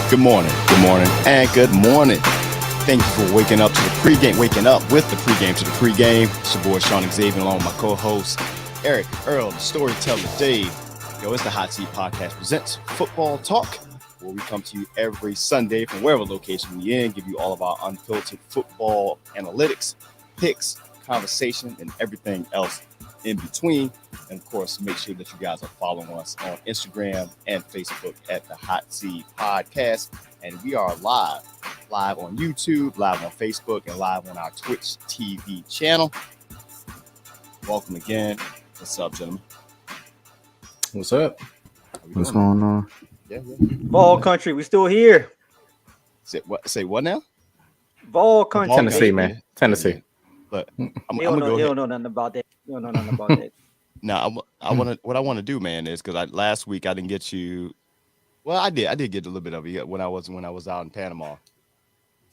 Good morning, and good morning. Thank you for waking up to the pregame, waking up with the pregame to the pregame. It's your boy Shawn Xavier along with my co-hosts Eric, Earl, the storyteller Dave. Yo, it's the Hot Seat Podcast presents Football Talk, where we come to you every Sunday from wherever location we in, give you all of our unfiltered football analytics, picks, conversation, and everything else in between. And of course, make sure that you guys are following us on Instagram and Facebook at the Hot Seat Podcast. And we are live on YouTube, live on Facebook, and live on our Twitch TV channel. Welcome again. What's up, gentlemen? What's up? What's going on? Yeah. Ball country, we still here. Say what now? Ball country. Tennessee, man. Tennessee. But You don't know nothing about that. You don't know nothing about that. No, what I want to do, man, is because last week I didn't get you. Well, I did get a little bit of it when I was out in Panama.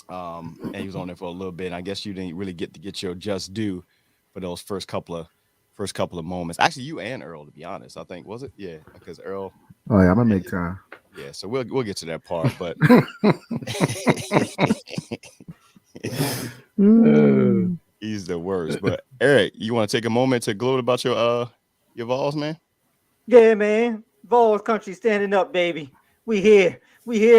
And he was on there for a little bit. And I guess you didn't really get your just due for those first couple of moments. Actually, you and Earl, to be honest, I think, was it? Yeah, because Earl. Oh yeah, I'm gonna make time. Yeah, so we'll get to that part, but he's the worst. But Eric, you want to take a moment to gloat about your Vols, man? Yeah, man. Ball country standing up, baby. We here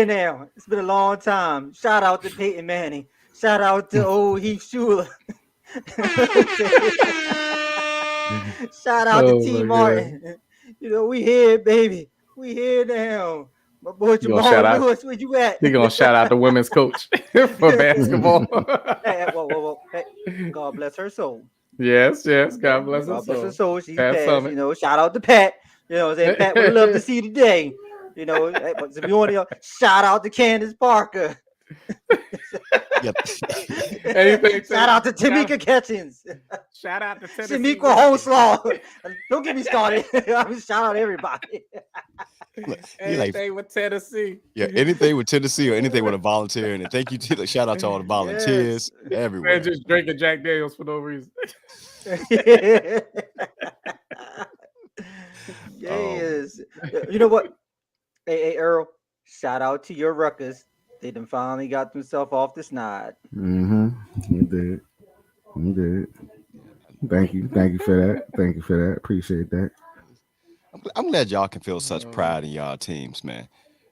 now. It's been a long time. Shout out to Peyton Manning. Shout out to old Heath Schuler. Shout out to T. Martin. You know, we here, baby. We here now. My boy Jamal Lewis, where you at? You're gonna shout out the women's coach for basketball. Hey, whoa. Hey, God bless her soul. Yes. God bless her soul. God bless her soul. She's Pat passed. Summit. You know, shout out to Pat. You know what I'm saying? Pat would love to see today. You know, but if you want to shout out to Candace Parker. Yep. Shout out to Tamika Catchings. Shout out to Tennessee. Shaniqua Holslaw. Don't get me started. I mean, shout out everybody. Anything with Tennessee. Yeah, anything with Tennessee or anything with a volunteer. And thank you. Shout out to all the volunteers everywhere. Man, just drinking Jack Daniels for no reason. Yes. You know what? Hey, Earl, shout out to your Ruckers. They done finally got themselves off the snide. You did. Thank you for that. Appreciate that. I'm glad y'all can feel such pride in y'all teams, man.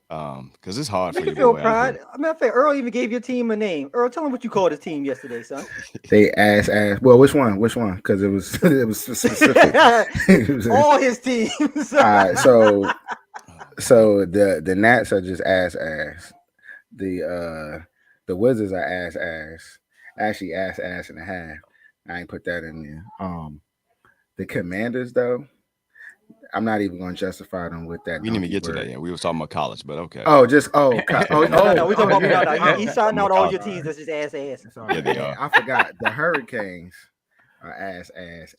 Because it's hard for you. You feel pride. I mean, I think Earl even gave your team a name. Earl, tell him what you called his team yesterday, son. They ass. Well, which one? Because it was specific. All his teams. All right, so the Nats are just ass. The Wizards are ass. Actually, ass and a half. I ain't put that in there. The Commanders, though, I'm not even going to justify them with that. We didn't even get to that yet. We were talking about college, but okay. No, we talking about he's shouting out all your teams. That's just ass. Sorry. Yeah, they are. I forgot the Hurricanes are ass.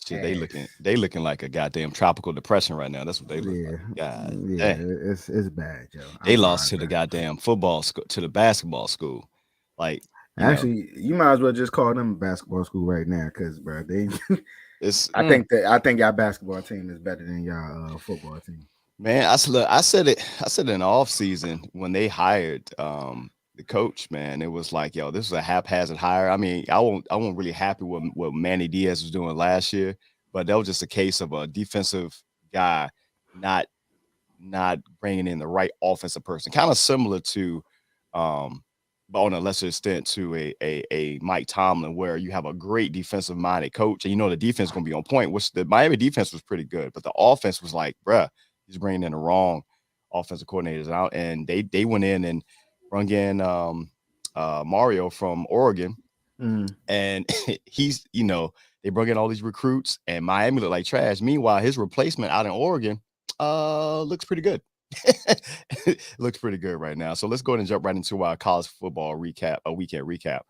Shit, they looking like a goddamn tropical depression right now. That's what they look like. God, it's bad, Joe. They lost to the goddamn football school, to the basketball school. Like, actually, you might as well just call them a basketball school right now, because bro, I think y'all basketball team is better than y'all football team. Man, I said it in the off season when they hired the coach. Man, it was like, yo, this is a haphazard hire. I mean, I wasn't really happy with what Manny Diaz was doing last year, but that was just a case of a defensive guy not bringing in the right offensive person. Kind of similar to, but on a lesser extent, to a Mike Tomlin, where you have a great defensive minded coach, and you know the defense is going to be on point. Which the Miami defense was pretty good, but the offense was like, bruh, he's bringing in the wrong offensive coordinators out, and they went in and brought in Mario from Oregon, and he's, you know, they brought in all these recruits, and Miami looked like trash. Meanwhile, his replacement out in Oregon looks pretty good. Looks pretty good right now. So let's go ahead and jump right into our college football weekend recap.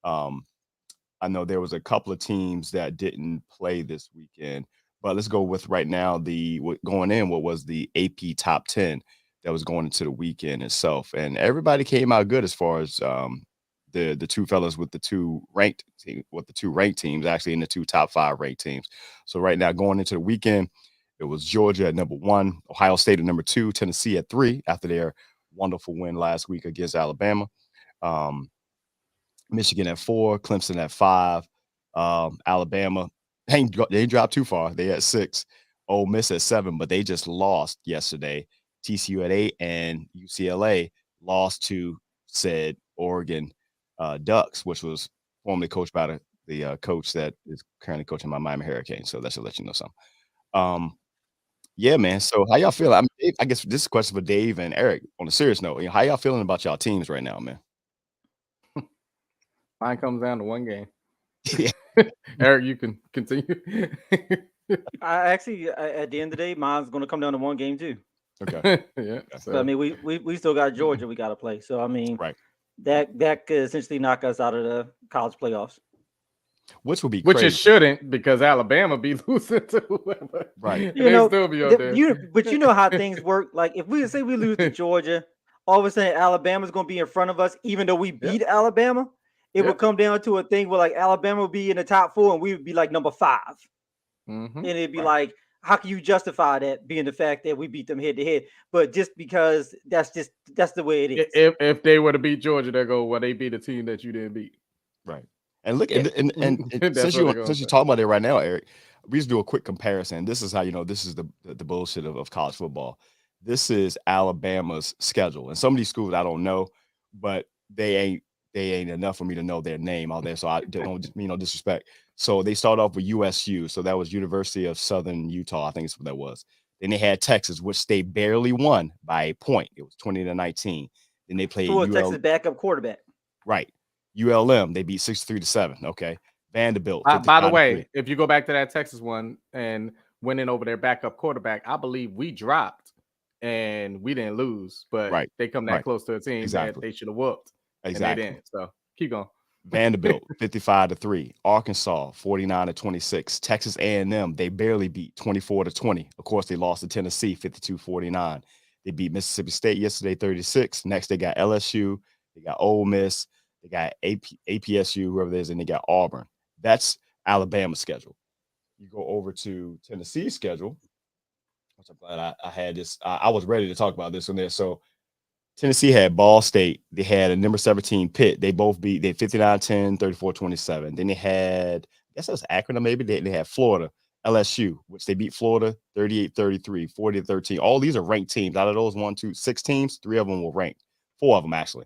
I know there was a couple of teams that didn't play this weekend, but let's go with right now what was the AP top 10 that was going into the weekend itself, and everybody came out good as far as the two fellas with the two ranked teams, actually in the two top 5 ranked teams. So right now going into the weekend, it was Georgia at number 1, Ohio State at number 2, Tennessee at 3 after their wonderful win last week against Alabama. Michigan at 4, Clemson at 5, Alabama. They ain't dropped too far. They at 6, Ole Miss at 7, but they just lost yesterday. TCU at 8, and UCLA lost to said Oregon Ducks, which was formerly coached by the coach that is currently coaching my Miami Hurricanes. So that should let you know something. Yeah, man. So how y'all feeling? I mean, I guess this is a question for Dave and Eric. On a serious note, how y'all feeling about y'all teams right now, man? Mine comes down to one game. Yeah. Eric, you can continue. I actually, at the end of the day, mine's going to come down to one game too. Okay. Yeah. So I mean, we still got Georgia. We got to play. So I mean, right. That could essentially knock us out of the college playoffs. Which would be which crazy. It shouldn't, because Alabama be losing to whoever. Right. You know, still be up there. But you know how things work. Like if we say we lose to Georgia, all of a sudden Alabama's going to be in front of us, even though we beat Alabama. It would come down to a thing where like Alabama would be in the top 4 and we would be like number 5. Mm-hmm. And it'd be like, how can you justify that being the fact that we beat them head to head? But just because that's the way it is. If they were to beat Georgia, they go, well, they beat a team that you didn't beat. Right. And look, and since you're talking about it right now, Eric, we just do a quick comparison. This is how this is the bullshit of college football. This is Alabama's schedule, and some of these schools I don't know, but they ain't enough for me to know their name out there. So I don't disrespect. So they start off with USU, so that was University of Southern Utah, I think is what that was. Then they had Texas, which they barely won by a point. It was 20-19. Then they played Texas backup quarterback. Right. ULM, they beat 63-7. Okay. Vanderbilt. By the way, if you go back to that Texas one and winning over their backup quarterback, I believe we dropped and we didn't lose, but they come that close to a team that they should have whooped. Exactly. And they didn't. So keep going. Vanderbilt 55-3. Arkansas 49-26. Texas A&M, they barely beat 24-20. Of course, they lost to Tennessee 52-49. They beat Mississippi State yesterday 36. Next, they got LSU. They got Ole Miss. They got APSU, whoever it is, and they got Auburn. That's Alabama's schedule. You go over to Tennessee's schedule, which I'm glad I had this. I was ready to talk about this one there. So Tennessee had Ball State. They had a number 17 Pitt. They both beat. They 59-10, 34-27. Then they had, I guess that's Akron, maybe. They had Florida, LSU, which they beat Florida 38-33, 40-13. All these are ranked teams. Out of those 6 teams, 3 of them were ranked. 4 of them actually.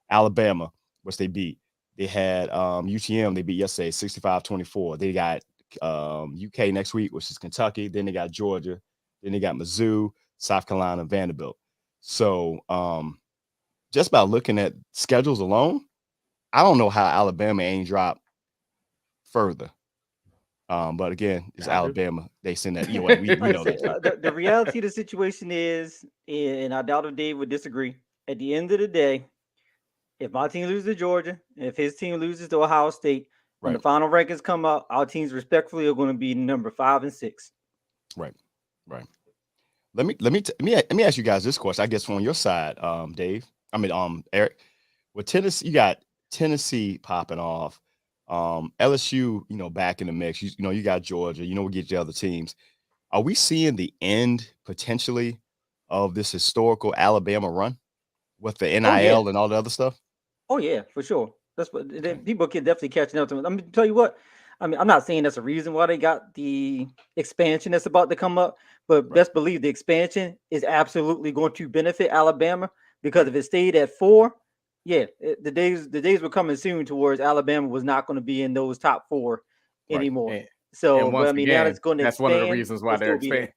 Alabama, which they beat. They had UTM, they beat yesterday 65-24. They got UK next week, which is Kentucky. Then they got Georgia. Then they got Mizzou, South Carolina, Vanderbilt. So just by looking at schedules alone, I don't know how Alabama ain't dropped further. But again, it's Alabama. They send that. We know that. The reality of the situation is, and I doubt if Dave would disagree, at the end of the day, if my team loses to Georgia, if his team loses to Ohio State, when the final rankings come out, our teams respectfully are going to be number 5 and 6. Right. Let me ask you guys this question. I guess from your side, Dave. I mean, Eric. With Tennessee, you got Tennessee popping off. LSU, back in the mix. You got Georgia. We get the other teams. Are we seeing the end potentially of this historical Alabama run with the NIL and all the other stuff? Oh yeah, for sure. That's what people can definitely catching up to. I'm gonna tell you what. I mean, I'm not saying that's a reason why they got the expansion that's about to come up, but best believe the expansion is absolutely going to benefit Alabama, because if it stayed at 4, the days were coming soon towards Alabama was not going to be in those top 4 anymore. So, but, I mean, now it's going to expand. That's one of the reasons why they're expanding.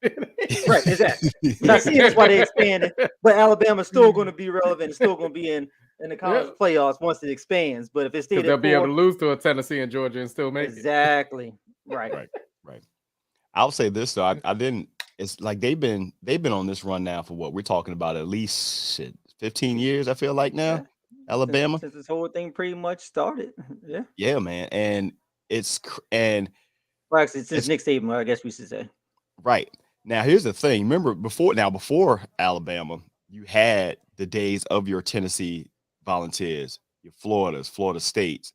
Right, exactly. I'm not saying that's why they're expanding, but Alabama's still going to be relevant. It's still going to be in the college playoffs once it expands. But if it stays, they'll be able to lose to a Tennessee and Georgia and still make it. Exactly. Right. I'll say this though. I didn't. It's like they've been on this run now for what we're talking about at least 15 years. I feel like now. Yeah. Alabama since this whole thing pretty much started. Yeah, man, and well, actually, since Nick Saban, I guess we should say. Right. Now, here's the thing. Remember, before Alabama, you had the days of your Tennessee Volunteers, your Floridas, Florida States.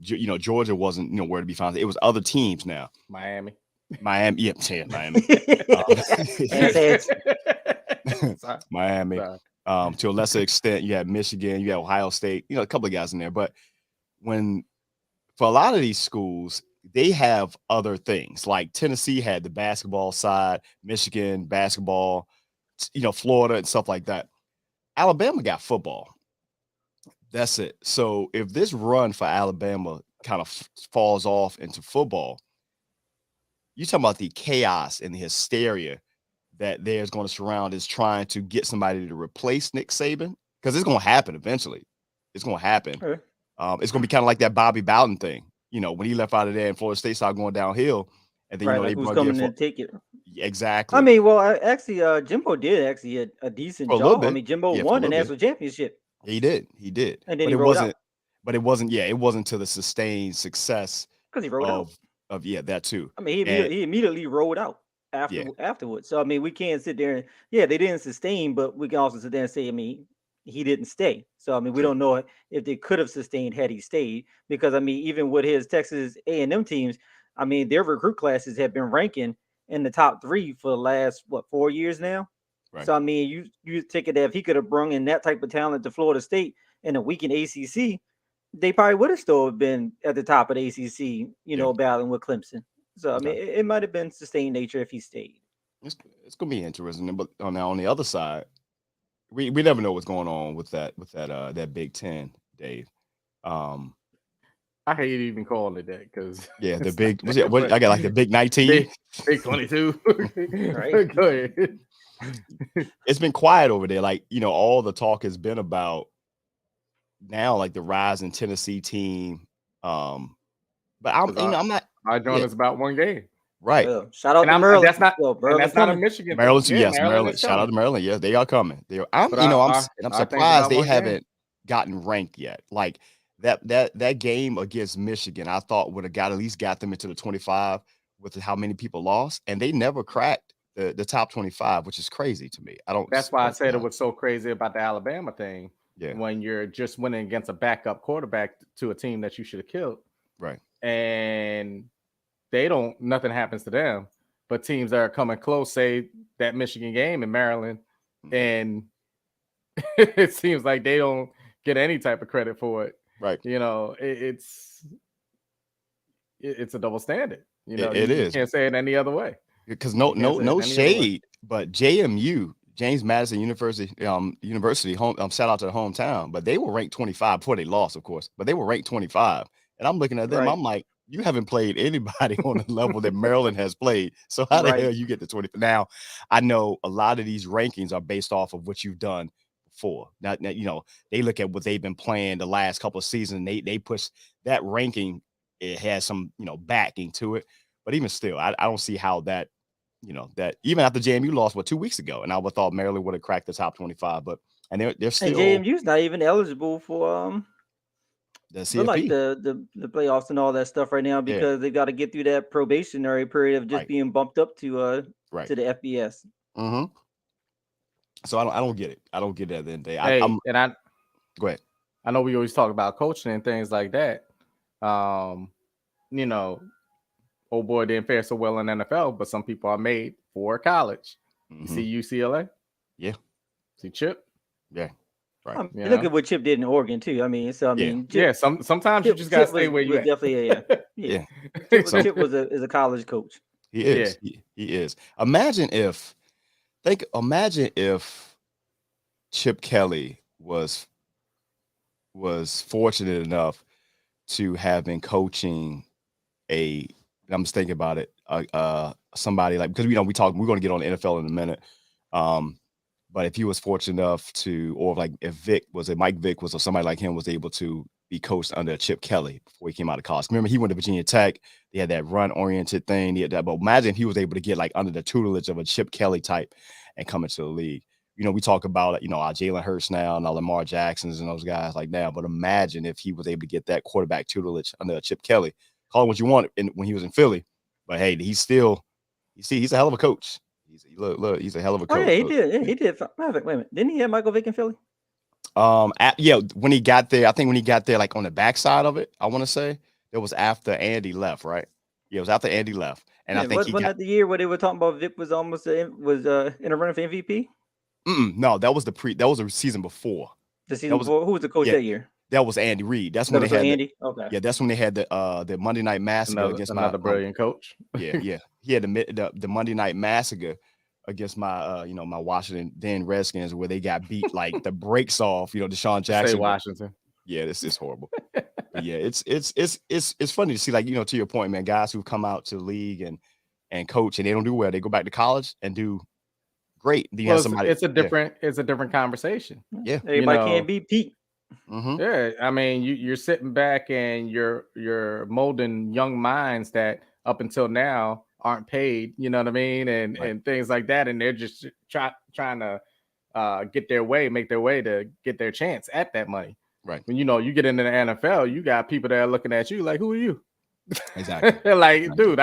Georgia wasn't, where to be found. It was other teams now. Miami. Yeah, Miami. Miami. Sorry. To a lesser extent, you have Michigan, you have Ohio State, a couple of guys in there. But for a lot of these schools, they have other things. Like Tennessee had the basketball side, Michigan basketball, Florida and stuff like that. Alabama got football. That's it. So if this run for Alabama kind of falls off into football, you're talking about the chaos and the hysteria that there's going to surround is trying to get somebody to replace Nick Saban, because it's going to happen eventually. It's going to happen. Okay. It's going to be kind of like that Bobby Bowden thing. When he left out of there and Florida State started going downhill, and then like they who's coming to take it. Exactly. I mean, well, actually, Jimbo did actually a decent job. I mean, Jimbo won the national championship. He did, and then he rolled out. But it wasn't to the sustained success because he rolled out. That too. I mean, he immediately rolled out afterwards. So I mean, we can't sit there and they didn't sustain, but we can also sit there and say, I mean, he didn't stay. So I mean, we don't know if they could have sustained had he stayed, because I mean, even with his Texas A&M teams, I mean, their recruit classes have been ranking in the top 3 for the last 4 years now. Right. So I mean, you take it that if he could have brung in that type of talent to Florida State in a weakened ACC, they probably would have still been at the top of the ACC, battling with Clemson. So I mean, it might have been sustained nature if he stayed. It's gonna be interesting, but on the other side, we never know what's going on with that Big Ten, Dave. I hate even calling it that because the big. I got like the Big 19, Big 22. Right. Go ahead. It's been quiet over there. Like, all the talk has been about now, like the rising Tennessee team. But I'm not. I joined us about one game. Right. Shout out to Maryland. That's not a Michigan. Maryland, yes, Maryland. Shout out to Maryland. Yes, they are coming. I'm surprised they haven't gotten ranked yet. Like that game against Michigan, I thought would have at least got them into the 25 with how many people lost, and they never cracked the top 25, which is crazy to me. That's why I said it was so crazy about the Alabama thing. Yeah. When you're just winning against a backup quarterback to a team that you should have killed. Right. And nothing happens to them. But teams that are coming close, say that Michigan game in Maryland, and it seems like they don't get any type of credit for it. Right. It's a double standard. It is. You can't say it any other way. Because no shade, but JMU, James Madison University, shout out to the hometown, but they were ranked 25 before they lost, of course, but they were ranked 25. And I'm looking at them, I'm like, you haven't played anybody on the level that Maryland has played. So how the hell you get to 20? Now, I know a lot of these rankings are based off of what you've done before. Now, they look at what they've been playing the last couple of seasons. They push that ranking. It has some, backing to it. But even still, I don't see how that, that even after JMU lost 2 weeks ago, and I would thought Maryland would have cracked the top 25, and they're still. And JMU's not even eligible for the CFP. Like the playoffs and all that stuff right now, because they got to get through that probationary period of just being bumped up to the FBS. Mm-hmm. So I don't get it. I don't get it at the end of the day. Go ahead. I know we always talk about coaching and things like that. Old boy didn't fare so well in NFL, but some people are made for college. Mm-hmm. You see UCLA? Yeah. See Chip? Yeah. Right. I mean, look at what Chip did in Oregon too. I mean, Chip, sometimes you just gotta stay where you at. Definitely, yeah. Chip is a college coach. He is. Yeah. He is. Imagine if Chip Kelly was fortunate enough to have been coaching I'm just thinking about it. Somebody like, because we're going to get on the NFL in a minute. But if he was fortunate enough to, or like if Mike Vick was, or somebody like him was able to be coached under Chip Kelly before he came out of college. Remember, he went to Virginia Tech. They had that run-oriented thing. But imagine if he was able to get like under the tutelage of a Chip Kelly type and come into the league. We talk about, our Jalen Hurts now and our Lamar Jacksons and those guys like now. But imagine if he was able to get that quarterback tutelage under Chip Kelly. Call him what you want when he was in Philly. But hey, he's a hell of a coach. He's a hell of a coach. Oh, yeah, he did. Yeah, he did. Wait a minute. Didn't he have Michael Vick in Philly? When he got there, I think when he got there, like on the backside of it, I want to say it was after Andy left, right? Yeah, it was after Andy left, and I think wasn't that the year where they were talking about Vick was almost in a running for MVP? No, that was the season before. The That season was before, who was the coach yeah, that year? that was Andy Reid. That's That when they was had Andy. Okay. that's when they had the Monday Night Massacre against my Another brilliant coach. yeah. He had the Monday Night Massacre against my my Washington then Redskins, where they got beat like the brakes off. Deshaun Say Jackson. Washington. Yeah, this is horrible. But yeah, it's funny to see, like, to your point, man, guys who come out to the league and coach and they don't do well, they go back to college and do great. Then you Well, have somebody, it's a different conversation. yeah. Everybody can't be Pete. Mm-hmm. Yeah, I mean, you're sitting back and you're molding young minds that up until now aren't paid. You know what I mean, and things like that, and they're just trying to get their way, make their way to get their chance at that money. Right. When you get into the NFL, you got people that are looking at you like, who are you? Exactly. They're like, dude,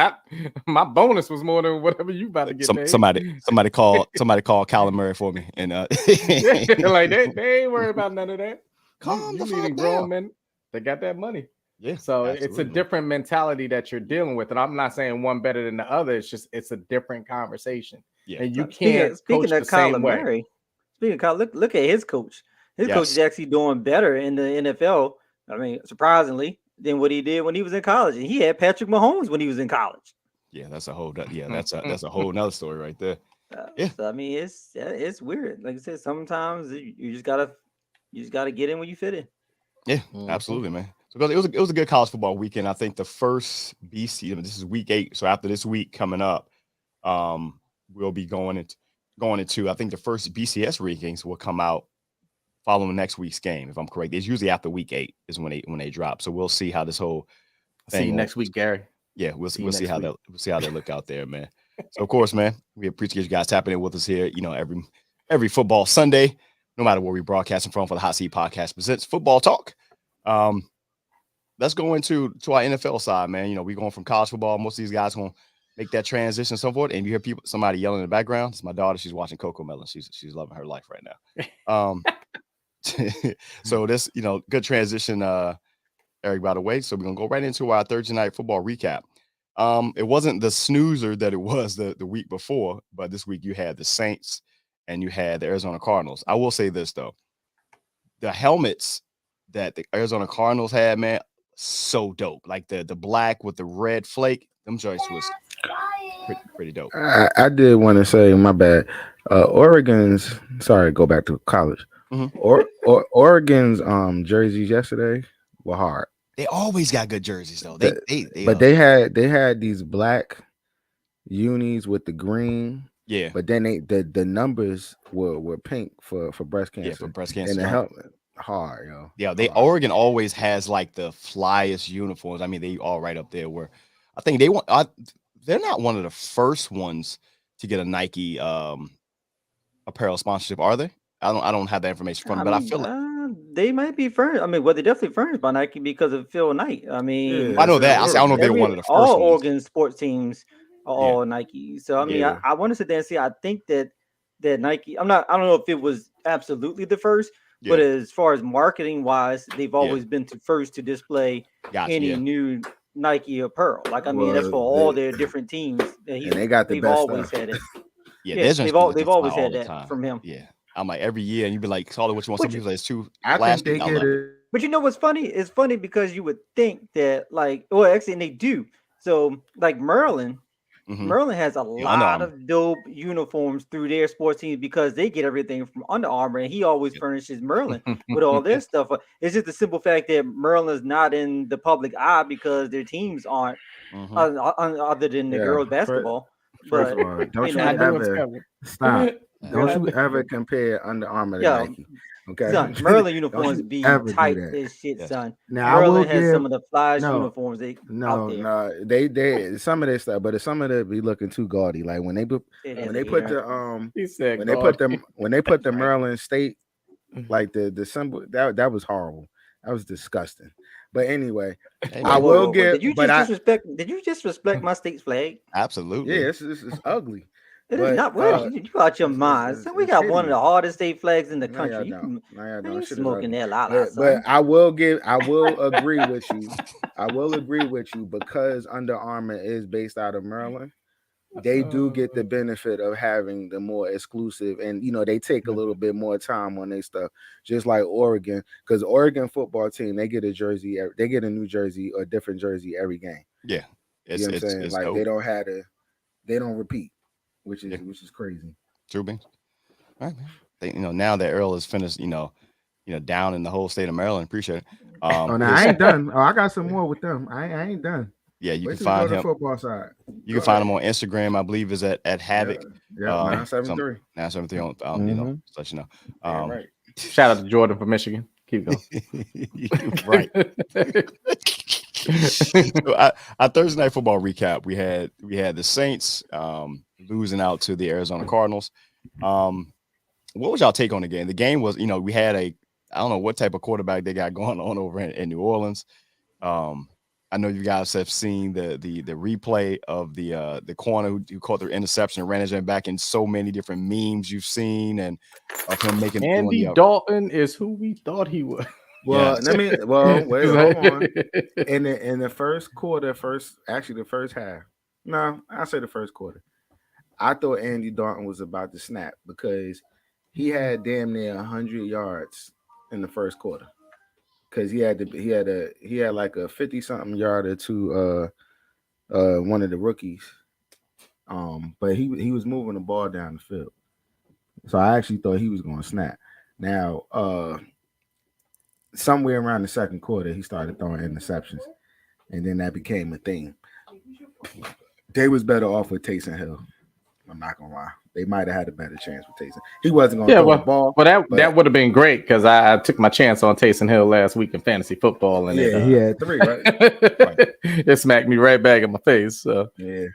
my bonus was more than whatever you about to get paid. Somebody call Kyler Murray for me, and like they ain't worried about none of that. Calm the You fuck meeting grown down. men that got that money. Yeah. So it's a absolutely. different mentality that you're dealing with, and I'm not saying one better than the other. It's a different conversation, Yeah. and you Speaking can't of, speaking coach of the same Kyler way. Murray, speaking of Kyler, look at his coach. His coach Yes. is actually doing better in the NFL. I mean, surprisingly, than what he did when he was in college. And he had Patrick Mahomes when he was in college. Yeah, that's a whole that's a whole nother story right there. Yeah. So, I mean, it's weird. Like I said, sometimes you just gotta get in when you fit in. Yeah, Mhm. absolutely, man. So it was a good college football weekend. I think the first BC, this is week 8. So after this week coming up, we'll be going into I think the first BCS rankings will come out following next week's game, if I'm correct. It's usually after week 8 is when they drop. So we'll see how this whole See thing you will- next week, Gary. Yeah, we'll See you see next how week. we'll see how they look out there, man. So of course, man, we appreciate you guys tapping in with us here. Every football Sunday, no matter where we broadcasting from, for the Hot Seat Podcast presents Football Talk. Let's go into our NFL side, man. We're going from college football. Most of these guys gonna make that transition and so forth. And you hear somebody yelling in the background. It's my daughter. She's watching Coco Melon. She's loving her life right now. So this, good transition, Eric, by the way. So we're gonna go right into our Thursday night football recap. It wasn't the snoozer that it was the week before, but this week you had the Saints and you had the Arizona Cardinals. I will say this though, the helmets that the Arizona Cardinals had, man, so dope. Like the black with the red flake, them joints was pretty dope. I did want to say, my bad. Oregon's go back to college. Mhm. Oregon's jerseys yesterday were hard. They always got good jerseys though. They had these black unis with the green. Yeah. But then the numbers were pink for breast cancer. Yeah, for breast cancer. And the helmet hard, yo. Yeah, hard. Oregon always has like the flyest uniforms. I mean, they all right up there. Where I think they're not one of the first ones to get a Nike apparel sponsorship, are they? I don't have that information from me, but I feel like they might be furnished. I mean, they're definitely furnished by Nike because of Phil Knight. I mean, Yeah, I know that. I don't know if they're one of the first all ones. Oregon sports teams are all Nike. So I mean, Yeah. I want to sit there and say I think that Nike. I don't know if it was absolutely the first, but Yeah. as far as marketing wise, they've always been the first to display Gotcha, any yeah. new Nike apparel. Like I mean, Well, that's for all their different teams. And they got the They've best always stuff. had it. Yeah, Yeah, they're just they've looking always fly had all the that time. from him. Yeah, I'm like every year, and you'd be like, call it what you want. Some Which- people say it's too I think flashy. they I get love it. it. But you know what's funny? It's funny because you would think that, like, well, actually, and they do. So, like Maryland has a Under lot Armour. of dope uniforms through their sports teams because they get everything from Under Armour, and he always furnishes Maryland with all their stuff. It's just the simple fact that Maryland's not in the public eye because their teams aren't other than the Yeah, girls basketball. First But of all, don't you you know, I do ever discover. stop. Don't Yeah. you ever compare Under Armour to Yeah, Nike. Okay. son, Maryland Don't uniforms you be ever do tight that. as shit, Yes. son. Now I will Maryland has give some of the flyest no, uniforms out no, there. no. They some of their stuff, but some of them be looking too gaudy. Like when they put It when has they to be put right. the He said, when they put God. them when they put the Maryland State, like the symbol, that was horrible. That was disgusting. But anyway, Hey, I man, will get. Did you but just disrespect? Did you just respect my state's flag? absolutely. yeah, it's ugly. It is But, not. What you out your it's- mind? it's- So we it's got one of hideous. the hardest state flags in the No, country. y'all You don't. can- No, y'all man, don't. you Shit is smoking ugly. that la But I will agree with you. I will agree with you because Under Armour is based out of Maryland. they do get the benefit of having the more exclusive, and they take a little bit more time on their stuff, just like Oregon, because Oregon football team, they get a jersey, they get a new jersey or a different jersey every game. Yeah, You know what I'm saying? Like dope. they don't repeat, which is crazy. True, man. All right, man. Now that Earl is finished, down in the whole state of Maryland, appreciate it. Oh, no, I ain't done. Oh, I got some more with them. I ain't done. Yeah, you Wait can find him. Football side. You can find him on Instagram. I believe is at Havoc. Yeah, 973. 973 on. Let you know. Right. Shout out to Jordan from Michigan. Keep going. Right. So our Thursday night football recap. We had the Saints losing out to the Arizona Cardinals. What was y'all take on the game? The game was, we had I don't know what type of quarterback they got going on over in New Orleans. I know you guys have seen the replay of the corner who caught the interception, ran his back in so many different memes you've seen, and of him making Andy Dalton is who we thought he was. Well, yes. wait, hold on. In the first quarter, the first half. No, I say the first quarter. I thought Andy Dalton was about to snap because he had damn near 100 yards in the first quarter. Because he had like a 50-something yarder to one of the rookies. But he was moving the ball down the field. So I actually thought he was going to snap. Now, somewhere around the second quarter, he started throwing interceptions. And then that became a thing. They was better off with Taysom Hill. I'm not gonna lie. They might have had a better chance with Taysom. He wasn't gonna throw the ball. Well, that would have been great because I took my chance on Taysom Hill last week in fantasy football, and he had 3, right? It smacked me right back in my face. So yeah,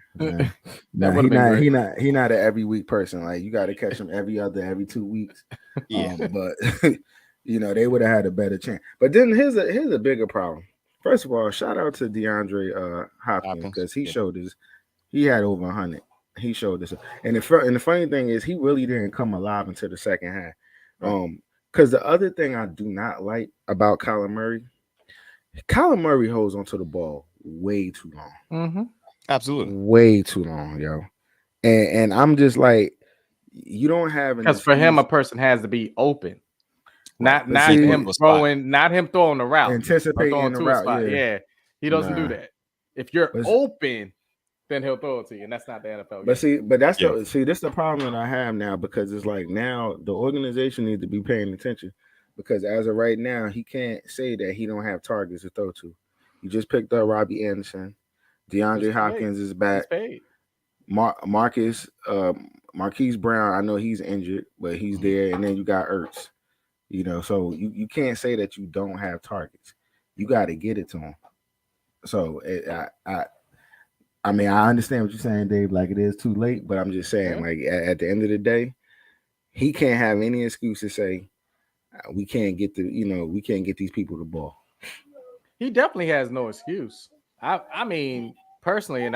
he not an every week person. Like you got to catch him every 2 weeks. Yeah, but they would have had a better chance. But then here's a bigger problem. First of all, shout out to DeAndre Hopkins because he showed us he had over 100. He showed this, and the funny thing is, he really didn't come alive until the second half. Because the other thing I do not like about Kyler Murray holds onto the ball way too long. Mm-hmm. Absolutely, way too long, yo. And I'm just like, you don't have because for him, a person has to be open, not him throwing the route, anticipating the route. Yeah, he doesn't do that. If you're open, then he'll throw it to you, and that's not the NFL. But this is the problem that I have now, because it's like now the organization needs to be paying attention, because as of right now, he can't say that he don't have targets to throw to. He just picked up Robbie Anderson. DeAndre Hopkins is back. Marquise Brown, I know he's injured, but he's there, and then you got Ertz. So you can't say that you don't have targets. You got to get it to him. So I mean, I understand what you're saying, Dave. Like, it is too late, but I'm just saying, like, at the end of the day, he can't have any excuse to say we can't get these people the ball. He definitely has no excuse. I mean, personally, and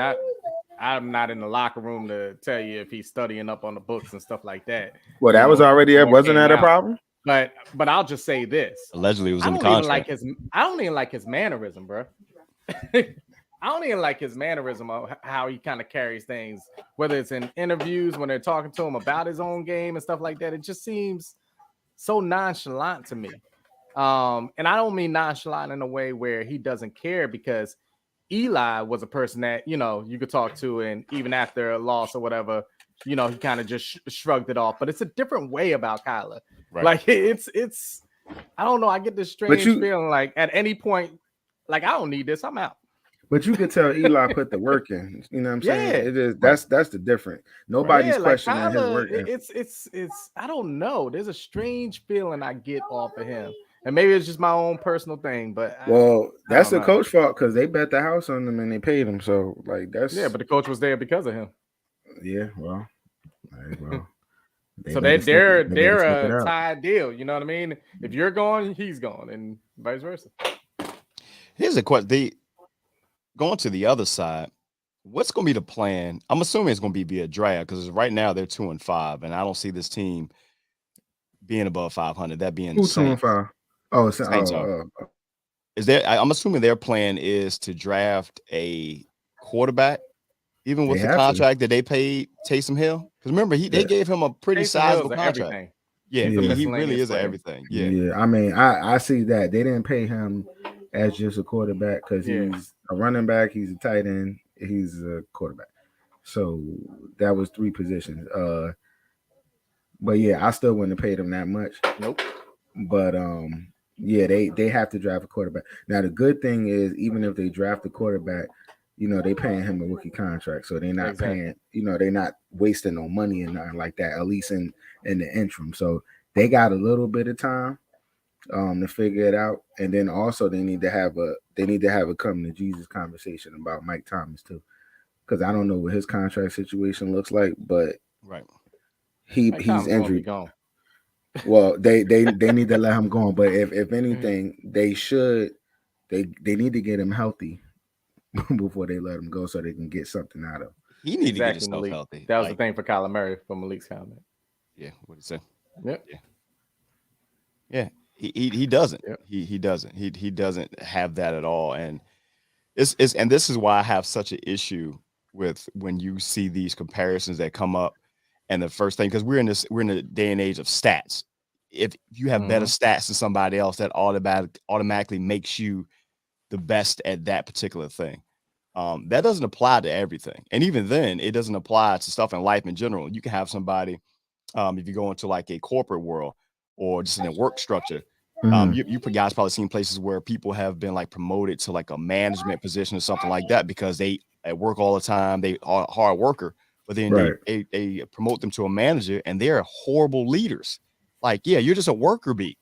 I'm not in the locker room to tell you if he's studying up on the books and stuff like that. Well, that was already wasn't that a problem? But I'll just say this. Allegedly, it was in the contract. I don't even like his mannerism, bro. I don't even like his mannerism of how he kind of carries things, whether it's in interviews when they're talking to him about his own game and stuff like that. It just seems so nonchalant to me. And I don't mean nonchalant in a way where he doesn't care, because Eli was a person that, you could talk to, and even after a loss or whatever, he kind of just shrugged it off. But it's a different way about Kyler. Right. Like it's I don't know. I get this strange feeling like at any point, like, I don't need this. I'm out. But you could tell Eli put the work in. You know what I'm saying? It is that's the difference. Nobody's questioning like Kyler, his work. It's I don't know. There's a strange feeling I get off of him. And maybe it's just my own personal thing, but that's the coach fault, because they bet the house on him and they paid him. So like that's but the coach was there because of him. Yeah, well. So they're a tied deal. You know what I mean? If you're gone, he's gone, and vice versa. Here's a question. Going to the other side, what's going to be the plan? I'm assuming it's going to be via draft, because right now they're 2-5, and I don't see this team being above 500. That being 2-5. Oh, Saints. Is there? I'm assuming their plan is to draft a quarterback Even They with the have to. contract that they paid Taysom Hill, because remember they Yeah. gave him a pretty Taysom Hill's sizable a contract. everything. Yeah, He's a Yeah. he really miscellaneous is player. everything. Yeah. Yeah, I mean, I see that they didn't pay him as just a quarterback because Yeah. he's a running back, he's a tight end, he's a quarterback. So that was 3 positions. But yeah, I still wouldn't have paid him that much. Nope. But yeah, they have to draft a quarterback. Now the good thing is, even if they draft a quarterback, they paying him a rookie contract, so they're not Exactly. paying, they're not wasting no money and nothing like that. At least in the interim, so they got a little bit of time to figure it out, and then also they need to have a come to Jesus conversation about Mike Thomas too, because I don't know what his contract situation looks like, but Right. he's Mike Thomas gonna be injured. gone. Well, they need to let him go, but if anything, they need to get him healthy before they let him go, so they can get something out of him. He need to get Exactly, himself Malik. healthy. That was the thing for Kyler Murray from Malik's comment. Yeah. What did he say? Yep. Yeah. He doesn't. Yep. He doesn't. He doesn't have that at all. And it's and this is why I have such an issue with when you see these comparisons that come up. And the first thing, because we're in a day and age of stats. If you have better stats than somebody else, that automatically makes you the best at that particular thing. That doesn't apply to everything. And even then, it doesn't apply to stuff in life in general. You can have somebody, if you go into like a corporate world or just in a work structure, you guys probably seen places where people have been like promoted to like a management position or something like that because they at work all the time, they are a hard worker, but then they promote them to a manager and they're horrible leaders. Like, yeah, you're just a worker bee.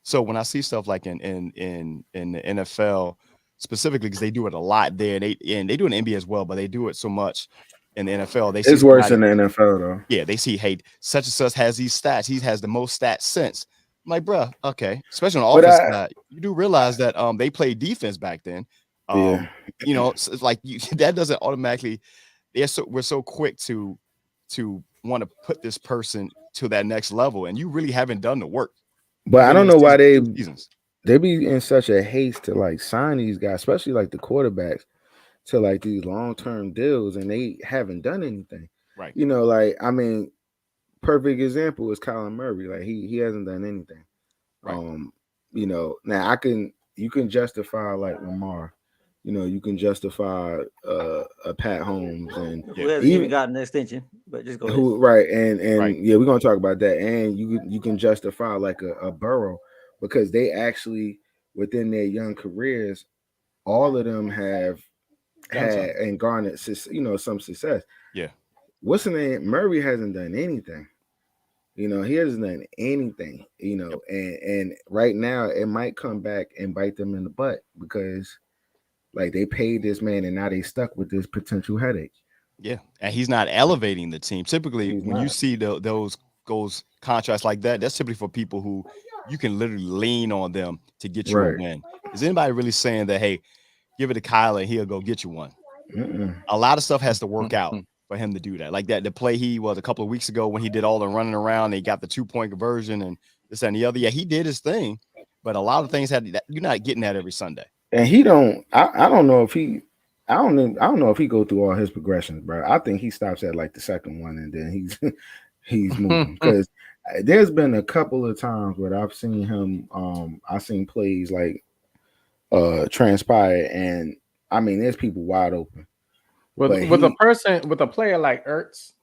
So when I see stuff like in the NFL specifically, because they do it a lot there, and they do it in NBA as well, but they do it so much in the NFL. They see It's worse in the NFL though. Yeah, they see, hey, such and such has these stats. He has the most stats since. I'm like, bruh, okay. Especially on the offense side, you do realize that they played defense back then. It's like that doesn't automatically. We're so quick to want to put this person to that next level, and you really haven't done the work. But I don't know why they be in such a haste to like sign these guys, especially like the quarterbacks, to like these long-term deals, and they haven't done anything. Right. Like, I mean, perfect example is Kyler Murray. Like he hasn't done anything. Right. Now you can justify like Lamar. You can justify a Pat Holmes and who hasn't even gotten an extension, but just go ahead. Right, and yeah, we're gonna talk about that. And you can justify like a Burrow because they actually within their young careers, all of them have had and garnered some success. Yeah. What's the name? Murray hasn't done anything. He hasn't done anything. And right now it might come back and bite them in the butt because like they paid this man and now they stuck with this potential headache. Yeah, and he's not elevating the team. Typically, you see those contracts like that, that's typically for people who you can literally lean on them to get you a win. Is anybody really saying that, hey, give it to Kyler and he'll go get you one? A lot of stuff has to work out for him to do that. Like that, the play he was a couple of weeks ago when he did all the running around, he got the 2-point conversion and this and the other. Yeah, he did his thing, but a lot of things you're not getting that every Sunday. And he don't. I don't know if he. I don't know if he go through all his progressions, bro. I think he stops at like the second one and then he's moving because there's been a couple of times where I've seen him. I've seen plays like transpire, and I mean, there's people wide open. With a player like Ertz,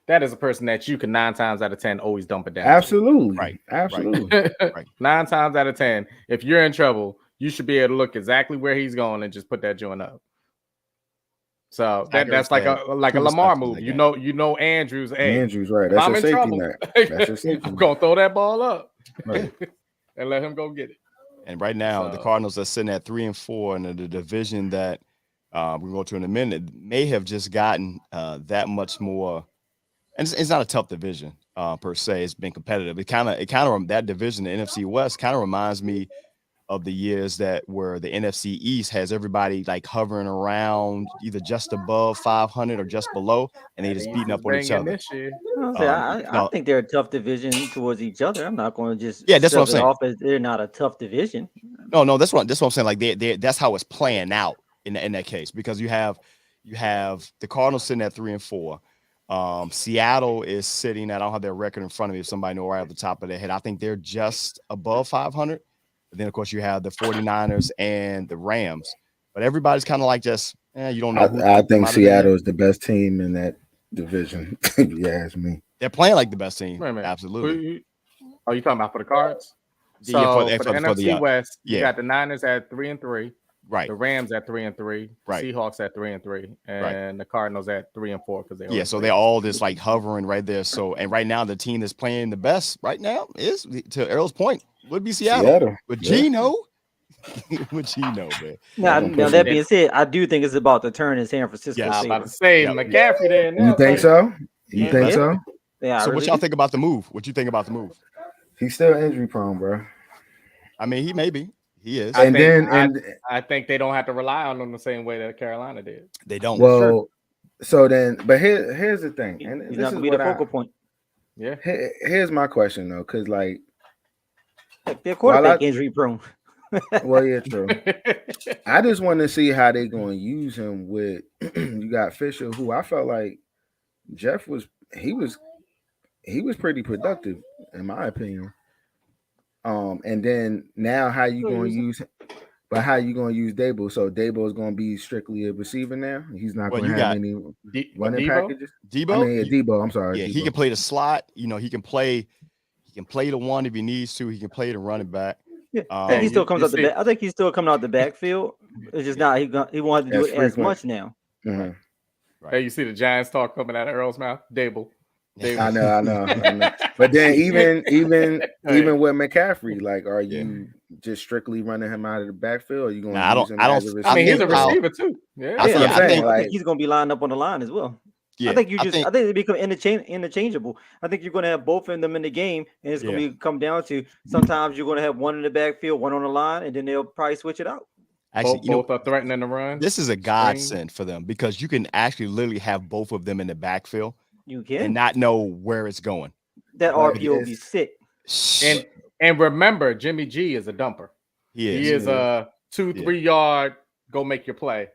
that is a person that you can 9 times out of 10 always dump it down. Absolutely, right, absolutely. Right. 9 times out of 10, if you're in trouble, you should be able to look exactly where he's going and just put that joint up. So that's like a Lamar move. You know Andrews. Hey, Andrews, right? That's a safety net. That's a safety I'm gonna throw that ball up, right, and let him go get it. And right now, the Cardinals are sitting at 3-4 in the division that we'll go to in a minute. May have just gotten that much more. And it's not a tough division per se. It's been competitive. It kind of that division, the NFC West, kind of reminds me of the years where the NFC East has everybody like hovering around either just above 500 or just below, and they just beating up on each other. This year. I think they're a tough division towards each other. I'm not going to just that's what I'm saying. Off as they're not a tough division. No, that's what I'm saying. Like that's how it's playing out in that case, because you have You have the Cardinals sitting at 3-4. Seattle is sitting at, I don't have their record in front of me. If somebody know right off the top of their head, I think they're just above 500. But then, of course, you have the 49ers and the Rams. But everybody's kind of like just, you don't know. I think Seattle is the best team in that division. If you ask me, they're playing like the best team. Wait a minute. Absolutely. Are you talking about for the Cards? Yeah, So for the NFC West, you yeah. got the Niners at 3-3. Right. The Rams at 3-3. Right. Seahawks at 3-3. And the Cardinals at 3-4 because they so they're all just like hovering right there. So and right now the team that's playing the best right now is, to Earl's point, would be Seattle. With Geno. With Geno, man. Now that being said, I do think it's about to turn in San Francisco. Yeah, I was about to say McCaffrey there. You think so? You think so? Yeah. So what y'all think about the move? What you think about the move? He's still injury prone, bro. I mean, he is. I think they don't have to rely on him the same way that Carolina did. They don't. Well, so then, but here's the thing, and he's this not is gonna be the focal point. Yeah. Here's my question though, because like they're quarterback injury prone. Well, yeah, true. I just want to see how they're going to use him with. You got Fisher, who I felt like Jeff was pretty productive in my opinion. And then now how you going to use? But how you going to use Dable? So Dable is going to be strictly a receiver now. He's not going to have any running packages. Debo. I'm sorry. Yeah, Debo. he can play the slot. He can play the one if he needs to. He can play the running back. Yeah, he still comes out the back. I think he's still coming out the backfield. It's just not he wanted to do it as much now. Mm-hmm. Right. Hey, you see the Giants talk coming out of Earl's mouth, Dable. I know. But then even with McCaffrey, like, are you just strictly running him out of the backfield? Or are you going to use him as a receiver? I mean, he's a receiver too. Yeah, I think he's going to be lined up on the line as well. Yeah, I think they become interchangeable. I think you're going to have both of them in the game, and it's going to come down to sometimes you're going to have one in the backfield, one on the line, and then they'll probably switch it out. Actually, both are threatening to run. This is a godsend for them because you can actually literally have both of them in the backfield. You can and not know where it's going. That RPO will be sick. And remember, Jimmy G is a dumper. He is a 2-3 yard go make your play.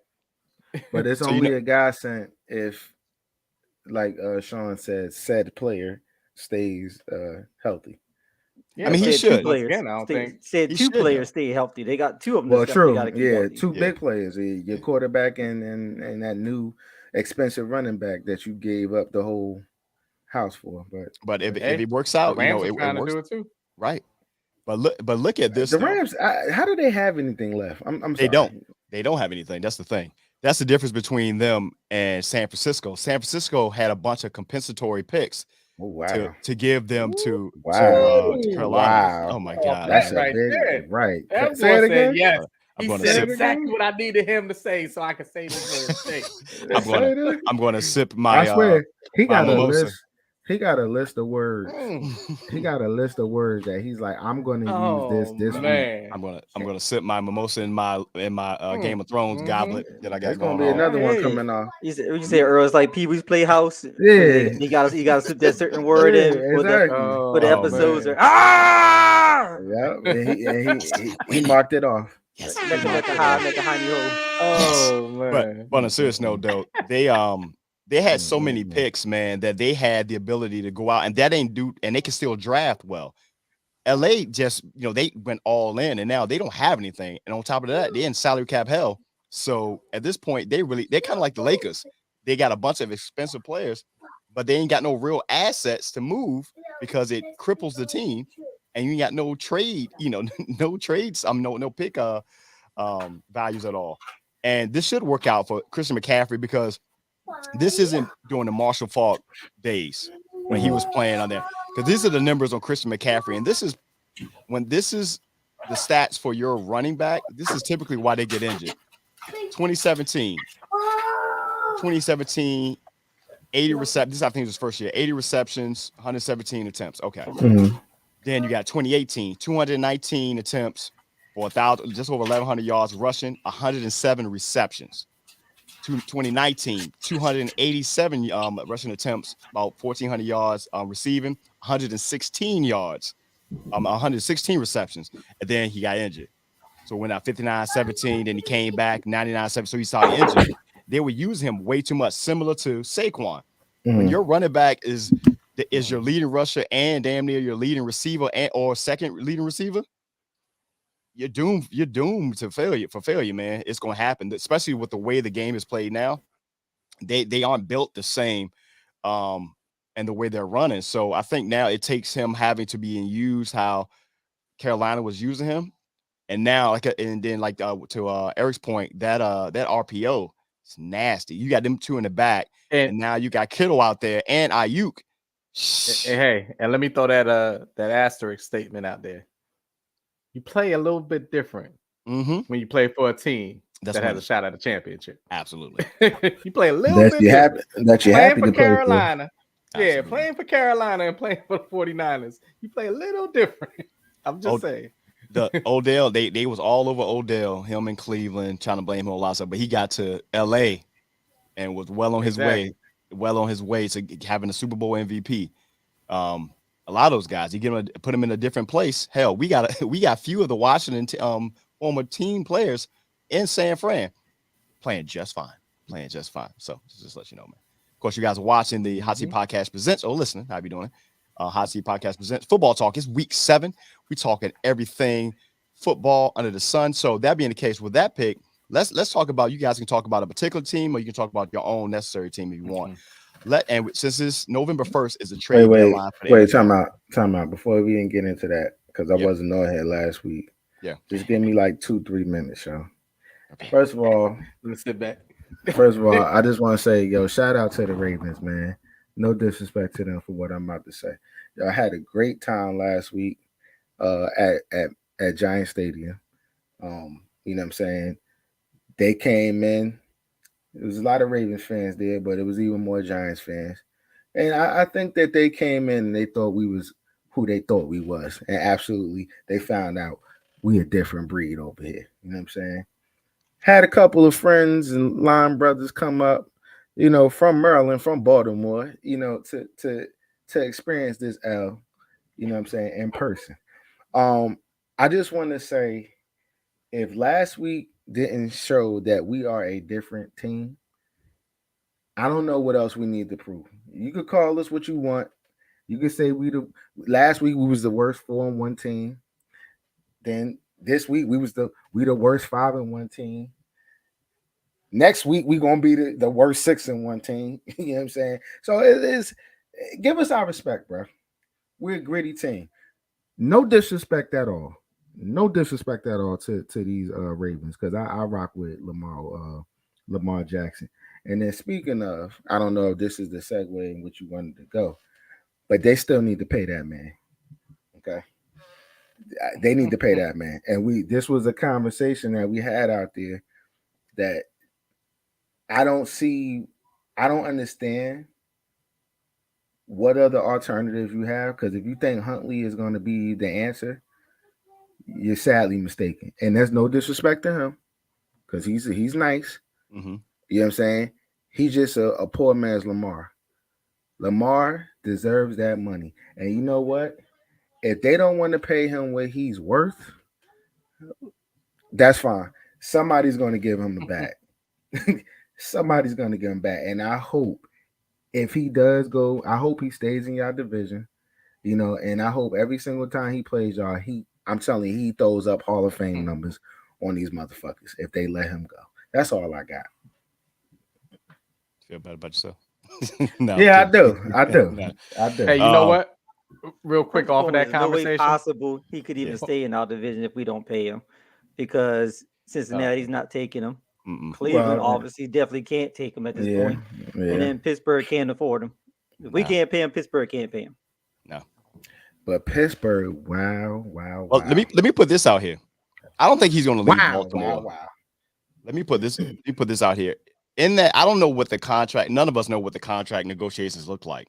But it's only a godsend if, like Shawn said, said player stays healthy. Yeah, I mean, he should. Two players stay healthy. They got two of them. Well, true. Yeah, two big players. Your quarterback and that new expensive running back that you gave up the whole house for. But if it works out, it works. Do it too. Right. But look at this. The Rams. How do they have anything left? I'm sorry. They don't have anything. That's the thing. That's the difference between them and San Francisco. San Francisco had a bunch of compensatory picks to give them to Carolina. Wow. Oh my God. That's right. Right. That say it again. Yes. He said exactly what I needed him to say, so I can say this. I'm going to sip my. I swear, he got a list. He got a list of words. He got a list of words that he's like, I'm going to use this week. I'm gonna sip my mimosa in my Game of Thrones goblet that I got going on. There's gonna be another one coming off. You say Earl, it's like Pee Wee's Playhouse. Yeah, you gotta sip that certain word in for the episodes. Yeah, he marked it off. Yes, make a high man. But on a serious note, though, they had so many picks, man, that they had the ability to go out and they can still draft well. LA just, they went all in and now they don't have anything. And on top of that, they're in salary cap hell. So at this point, they're kind of like the Lakers. They got a bunch of expensive players, but they ain't got no real assets to move because it cripples the team. And you got no trade, no trades. No pick values at all. And this should work out for Christian McCaffrey because this isn't during the Marshall Faulk days when he was playing on there. Because these are the numbers on Christian McCaffrey. And this is the stats for your running back. This is typically why they get injured. 2017, 80 receptions. This I think was his first year. 80 receptions, 117 attempts. Okay. Mm-hmm. Then you got 2018, 219 attempts for 1,000, just over 1,100 yards rushing, 107 receptions. 2019, 287 rushing attempts, about 1,400 yards receiving, 116 yards, 116 receptions, and then he got injured. So went out 59-17, then he came back 99-7, so he started injured. they were using him way too much, similar to Saquon. Mhm. When your running back is your leading rusher and damn near your leading receiver or second leading receiver, you're doomed to failure, man. It's going to happen, especially with the way the game is played now. They aren't built the same, and the way they're running. So I think now it takes him having to be used how Carolina was using him. And now, and then to Eric's point, that RPO is nasty. You got them two in the back, and now you got Kittle out there and Ayuk. Hey, and let me throw that asterisk statement out there. You play a little bit different when you play for a team that has a shot at a championship. Absolutely. You play a little bit different. That you playing happy for to Carolina. Play for. Yeah, playing for Carolina and playing for the 49ers. You play a little different. I'm just saying. The Odell, they was all over Odell, him in Cleveland, trying to blame him a lot of stuff, but he got to LA and was well on his way to having a Super Bowl MVP. A lot of those guys, you put them in a different place. Hell, we got few of the Washington former team players in San Fran playing just fine. So just let you know, man. Of course, you guys are watching the Hot Seat Podcast Presents or listening. How you doing? Hot Seat Podcast Presents Football Talk. It's week 7. We talking everything football under the sun. So that being the case with that pick, let's talk about. You guys can talk about a particular team, or you can talk about your own necessary team if you want. Since this November 1st is a trade deadline. Time out. Before we even get into that, because I wasn't on here last week. Yeah, just give me like 2-3 minutes, y'all. Okay. First of all, let's sit back. I just want to say, shout out to the Ravens, man. No disrespect to them for what I'm about to say. I had a great time last week at Giant Stadium. You know what I'm saying? They came in. There was a lot of Ravens fans there, but it was even more Giants fans. And I think that they came in and they thought we was who they thought we was. And absolutely, they found out we a different breed over here. You know what I'm saying? Had a couple of friends and line brothers come up, from Maryland, from Baltimore, to experience this L, you know what I'm saying, in person. I just want to say, if last week didn't show that we are a different team, I don't know what else we need to prove. You could call us what you want. You could say last week we was the worst 4-1 team. Then this week we the worst 5-1 team. Next week we gonna be the worst 6-1 team. You know what I'm saying? So it is. Give us our respect, bro. We're a gritty team. No disrespect at all. To these Ravens, because I rock with Lamar Jackson. And then speaking of, I don't know if this is the segue in which you wanted to go, but they still need to pay that man. Okay. They need to pay that man. And this was a conversation that we had out there that I don't understand what other alternatives you have, because if you think Huntley is going to be the answer, you're sadly mistaken. And there's no disrespect to him, because he's nice. Mm-hmm. You know what I'm saying? He's just a poor man's Lamar. Lamar deserves that money. And you know what? If they don't want to pay him what he's worth, that's fine. Somebody's going to give him the bag. Somebody's going to give him back. And I hope if he does go, I hope he stays in y'all division, and I hope every single time he plays y'all, I'm telling you, he throws up Hall of Fame numbers on these motherfuckers if they let him go. That's all I got. Feel better about yourself? No, yeah, I do. I do. Hey, you know what? Real quick off of that conversation. No way possible he could even stay in our division if we don't pay him, because Cincinnati's not taking him. Cleveland obviously definitely can't take him at this point. Yeah. And then Pittsburgh can't afford him. If we can't pay him, Pittsburgh can't pay him. No. But Pittsburgh, wow. Well, let me put this out here. I don't think he's going to leave Baltimore. Wow. Let me put this out here. In that, I don't know what the contract. None of us know what the contract negotiations look like.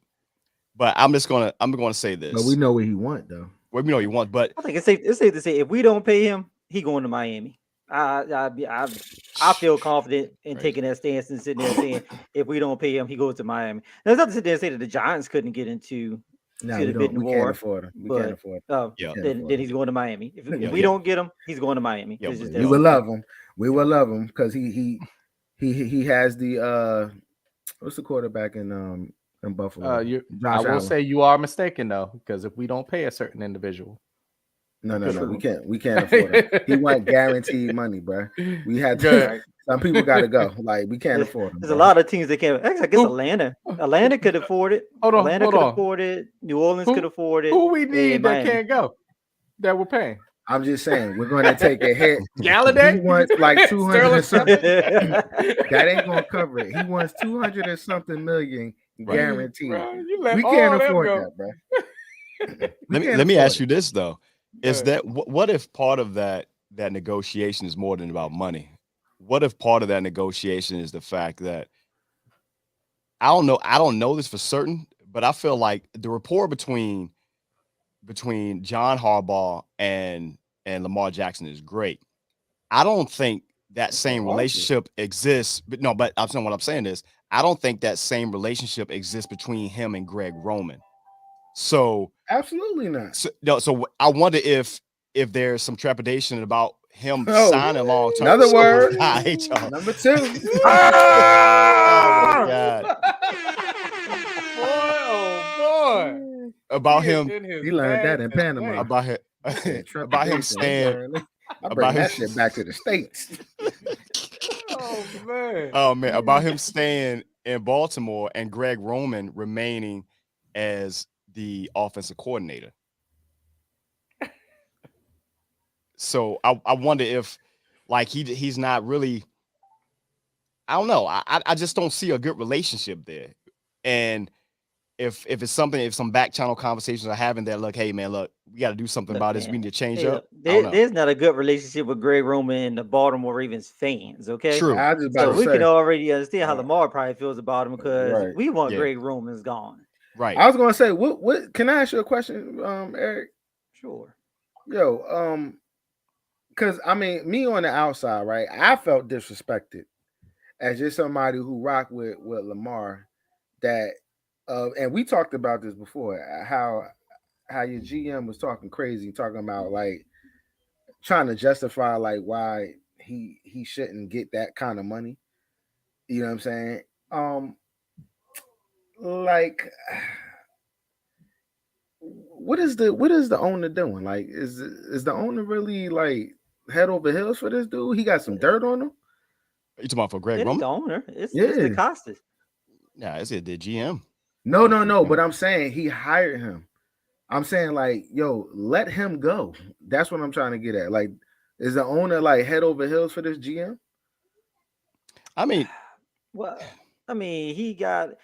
But I'm going to say this. But we know what he wants, though. Well, we know what he wants. But I think it's safe to say if we don't pay him, he going to Miami. I feel confident in taking that stance and sitting there saying if we don't pay him, he goes to Miami. Now, it's not to sit there and say that the Giants couldn't get into the bidding war. Can't afford him. We can't afford him. Then he's going to Miami. If we don't get him, he's going to Miami. We will love him. We will love him because he He has the what's the quarterback in Buffalo? I Josh will Allen. say you are mistaken though, because if we don't pay a certain individual, No, we can't afford it. He want guaranteed money, bro. We had to. Good. Some people got to go. Like we can't afford him. There's a lot of teams that can't. Actually, I guess Atlanta. Atlanta could afford it. Hold on, Atlanta hold could on. afford it. New Orleans could afford it. Who we need and that Miami. can't go? That we're paying. I'm just saying we're going to take a hit. Galladay? He wants like 200 or something. Sterling That ain't gonna cover it. He wants 200 or something million guaranteed. Bro, you let We all can't them afford go. that, bro. Let me ask you this though: is Good. that what if part of that negotiation is more than about money? What if part of that negotiation is the fact that I don't know this for certain, but I feel like the rapport between John Harbaugh and Lamar Jackson is great. I don't think that same relationship exists, but I'm saying what I'm saying is I don't think that same relationship exists between him and Greg Roman. So absolutely not. So I wonder if there's some trepidation about him Oh, signing long term. another word. I hate y'all. Number 2. Oh my God. Boy. About him. He learned that in Panama. About him. About him staying. I bring that shit back to the States. Oh man. About him staying in Baltimore and Greg Roman remaining as the offensive coordinator. So I wonder if like he's not really, I don't know. I just don't see a good relationship there. And if it's something, if some back channel conversations are having that, look, hey man, look, we got to do something about this. We need to change up. There's not a good relationship with Greg Roman and the Baltimore Ravens fans. Okay, true. So we can already understand how Lamar probably feels about him because we want Greg Roman's gone. Right. I was gonna say, what can I ask you a question, Eric? Sure. Yo, because I mean, me on the outside, right? I felt disrespected as just somebody who rocked with Lamar. That, and we talked about this before. How your GM was talking crazy, talking about like trying to justify like why he shouldn't get that kind of money. You know what I'm saying? Like, what is the owner doing? Like, is the owner really like head over heels for this dude? He got some dirt on him. You talking about for Greg It Roman? ain't the owner. It's the Costas. Yeah, it's the GM. No. But I'm saying he hired him. I'm saying like, yo, let him go. That's what I'm trying to get at. Like, is the owner like head over heels for this GM? I mean, well, I mean, he ain't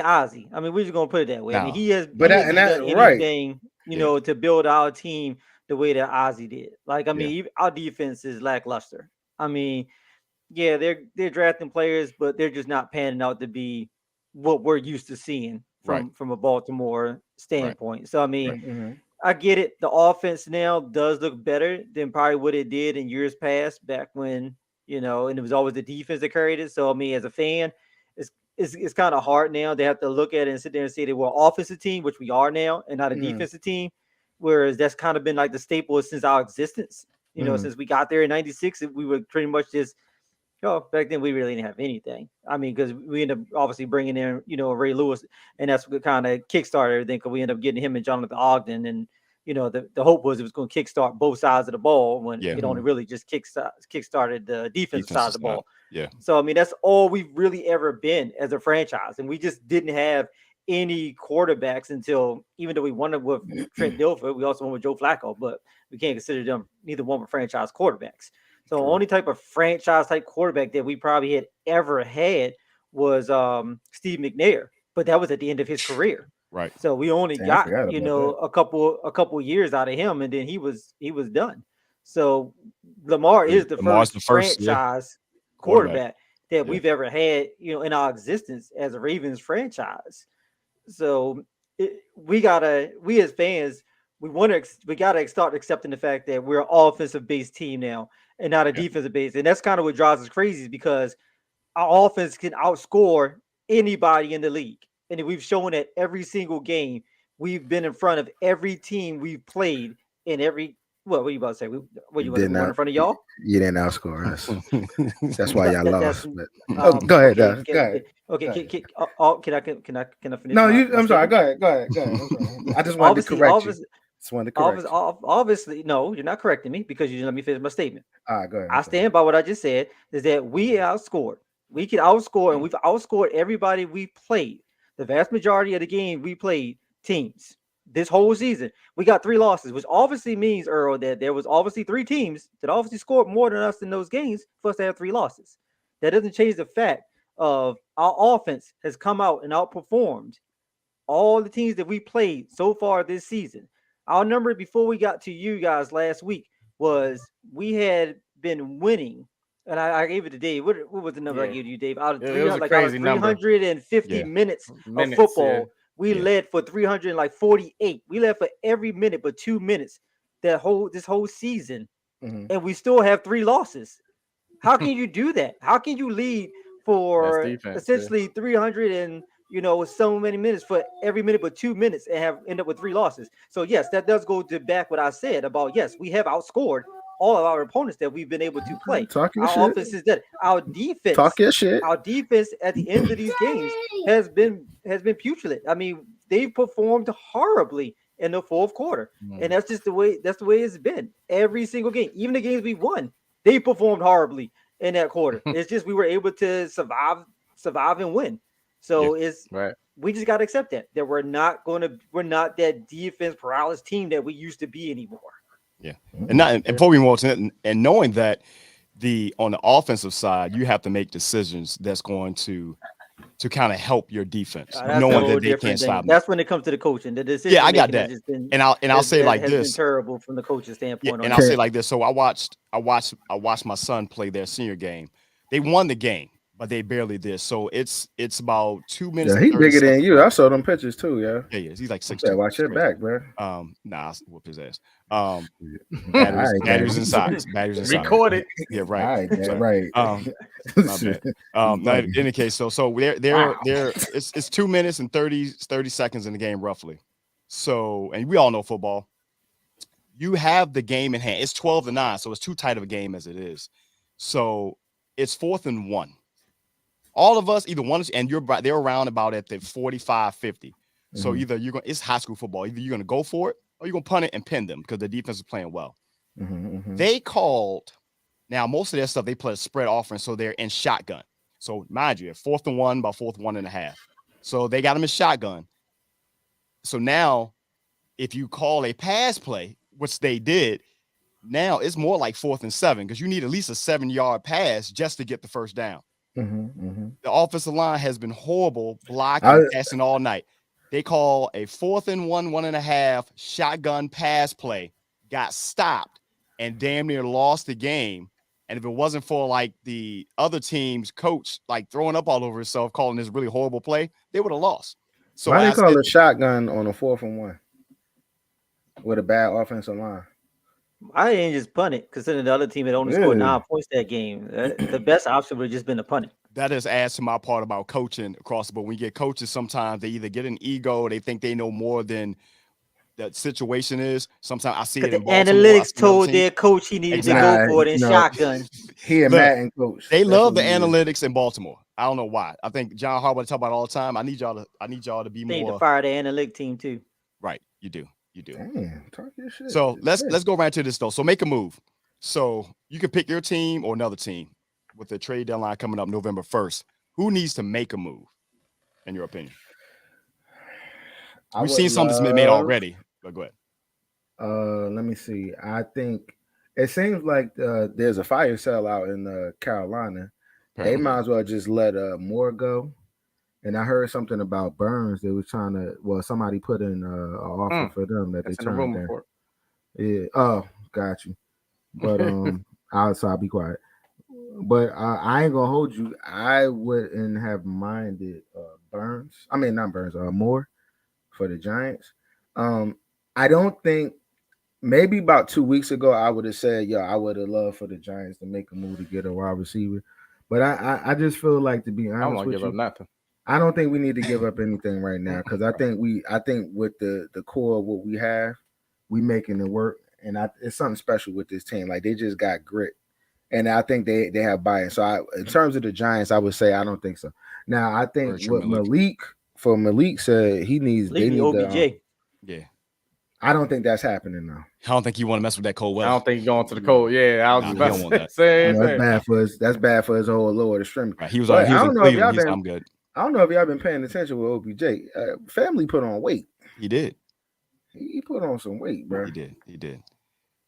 Ozzy. I mean, we're just gonna put it that way. No. I mean, he hasn't done anything, to build our team the way that Ozzy did. Like, I mean, our defense is lackluster. I mean, yeah, they're drafting players, but they're just not panning out to be what we're used to seeing from a Baltimore standpoint. Right. So I mean, I get it. The offense now does look better than probably what it did in years past, back when, and it was always the defense that carried it. So I mean, as a fan, it's kind of hard now. They have to look at it and sit there and say they were an offensive team, which we are now, and not a defensive team. Whereas that's kind of been like the staple since our existence. Since we got there in '96, we were pretty much just. Back then we really didn't have anything. I mean, because we ended up obviously bringing in, Ray Lewis, and that's what kind of kickstarted everything. Because we ended up getting him and Jonathan Ogden, and the hope was it was going to kickstart both sides of the ball when it only really just kickstarted the defensive side of the ball. Yeah. So I mean, that's all we've really ever been as a franchise, and we just didn't have any quarterbacks until, even though we won with Trent Dilfer, we also won with Joe Flacco, but we can't consider them neither one were franchise quarterbacks. So the only type of franchise type quarterback that we probably had ever had was Steve McNair, but that was at the end of his career. Right. So we only got a couple years out of him, and then he was done. So Lamar is the first franchise quarterback that we've ever had, in our existence as a Ravens franchise. So we as fans, we gotta start accepting the fact that we're an offensive based team now and not a defensive base. And that's kind of what drives us crazy, because our offense can outscore anybody in the league. And we've shown that every single game. We've been in front of every team we've played in every What were you about to say? What you You want to did run in not. front of y'all? You didn't outscore us. That's why y'all That's lost. But go ahead, okay. go ahead. Okay. Go ahead. Can I finish No, my I'm sorry. statement? Go ahead. I'm sorry. I just wanted to Obviously, correct you. obviously, Just wanted to correct you. obviously, no, you're not correcting me because you didn't let me finish my statement. All right, go ahead. I stand by what I just said. Is that we outscored? We can outscore, and we've outscored everybody we played. The vast majority of the game we played teams this whole season. We got 3 losses, which obviously means, Earl, that there was obviously 3 teams that obviously scored more than us in those games for us to have 3 losses. That doesn't change the fact of our offense has come out and outperformed all the teams that we played so far this season. Our number before we got to you guys last week was we had been winning, and I gave it to Dave. What was the number I Yeah. gave you, Dave? Out of It was a like out of crazy number. 350 Yeah. minutes of Minutes, football, we Yeah. led for 348. We led for every minute but 2 minutes this whole season, Mhm. and we still have 3 losses. How can you do that? How can you lead for defense, essentially 300 and so many minutes for every minute but 2 minutes and have end up with 3 losses? So yes, that does go to back what I said about yes, we have outscored all of our opponents that we've been able to play. Talk your Our shit. offense is dead. Our Talk your shit. defense at the end of these games has been putrid. I mean, they've performed horribly in the fourth quarter. And that's just the way it's been every single game. Even the games we won, they performed horribly in that quarter. It's just we were able to survive and win. So Right. we just got to accept that we're not that defense paralysis team that we used to be anymore. Yeah, and before we move on to it, and knowing that on the offensive side, you have to make decisions that's going to kind of help your defense, That's a knowing whole that they different can't thing. stop them. That's when it comes to the coaching. The decision Yeah, I got making has that. just been And I'll say it like has been this. terrible from the coaching standpoint. And I'll say it like this. So I watched my son play their senior game. They won the game, but they barely did. So it's about 2 minutes. Yeah, and he 30 bigger than seconds you. left. I saw them pictures too. Yeah. Yeah, he's like 6'2". Yeah, watch your back, bro. Nah, I whoop his ass. Batteries Batteries and socks. Batteries and socks. Record it. Yeah, All right. right, Sorry. right. My bad. No, in any case, so they're it's 2 minutes and 30 seconds in the game roughly. So, and we all know football. You have the game in hand. It's 12-9, so it's too tight of a game as it is. So it's 4th and 1. All of us, either one, and they're around about at the 45, 50. So either it's high school football. Either you're gonna go for it or you're gonna punt it and pin them because the defense is playing well. They called. Now, most of their stuff, they play a spread offense, so they're in shotgun. So, mind you, at 4th and 1, about 4th 1.5. So, they got them in shotgun. So, now, if you call a pass play, which they did, now it's more like 4th and 7 because you need at least a 7-yard pass just to get the first down. The offensive line has been horrible blocking, passing all night. They call a 4th and 1, 1.5 shotgun pass play, got stopped, and damn near lost the game. And if it wasn't for like the other team's coach like throwing up all over himself, calling this really horrible play, they would have lost. So why they call it shotgun on a 4th and 1 with a bad offensive line? I didn't just punt it, considering the other team had only scored 9 points that game. The best option would have just been to punt it. That just adds to my part about coaching across the board. When you get coaches, sometimes they either get an ego, they think they know more than that situation is. Sometimes I see it in Baltimore. Analytics told their coach he needed to go for it in shotgun. He and Madden coach. They love the analytics in Baltimore. I don't know why. I think John Harbaugh talk about it all the time. I need y'all to be more. They need to fire the analytic team too. Right, you do. Damn, talk your shit. So let's go right to this though. So make a move. So you can pick your team or another team with the trade deadline coming up November 1st. Who needs to make a move, in your opinion? We've seen something's been made already, but go ahead. Let me see. I think it seems like there's a fire sale out in Carolina. They might as well just let Moore go. And I heard something about Burns. They was trying to. Well, somebody put in an offer for them that they turned down. Yeah. Oh, got you. But I'll be quiet. But I ain't gonna hold you. I wouldn't have minded Burns. I mean, not Burns. Moore for the Giants. I don't think. Maybe about 2 weeks ago, I would have said, "Yo, I would have loved for the Giants to make a move to get a wide receiver." But I just feel like, to be honest, I won't give up nothing. I don't think we need to give up anything right now because I think with the core of what we have, we making it work. and it's something special with this team. Like they just got grit, and I think they have buy-in. So in terms of the Giants, I would say I don't think so. Now I think what Malik said they need OBJ. Yeah. I don't think that's happening now. I don't think you want to mess with that cold weather. I don't think you're going to the cold. Yeah, I was Nah, about he don't want to that. say That's bad for us. That's bad for his whole lower extremity. Right. He was in Cleveland. He said, I'm good. I don't know if y'all been paying attention with OBJ. Family put on weight. He did. He put on some weight, bro. He did.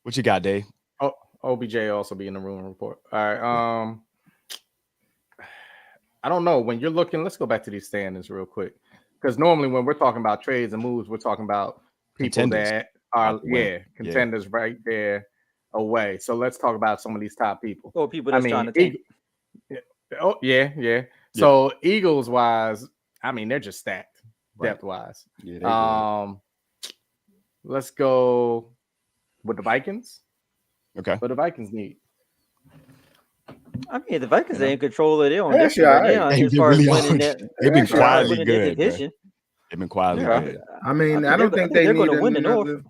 What you got, Dave? Oh, OBJ also be in the room report. All right. I don't know. When you're looking, let's go back to these standings real quick. Because normally when we're talking about trades and moves, we're talking about people that are contenders right there away. So let's talk about some of these top people. Or people that's trying to take. Oh, yeah. So Eagles wise, I mean, they're just stacked depth wise. Yeah, let's go with the Vikings. Okay. What the Vikings need. I mean, the Vikings are in control of their own. They've been quietly good. They've been quietly good. I mean, I don't think they're going to win the North.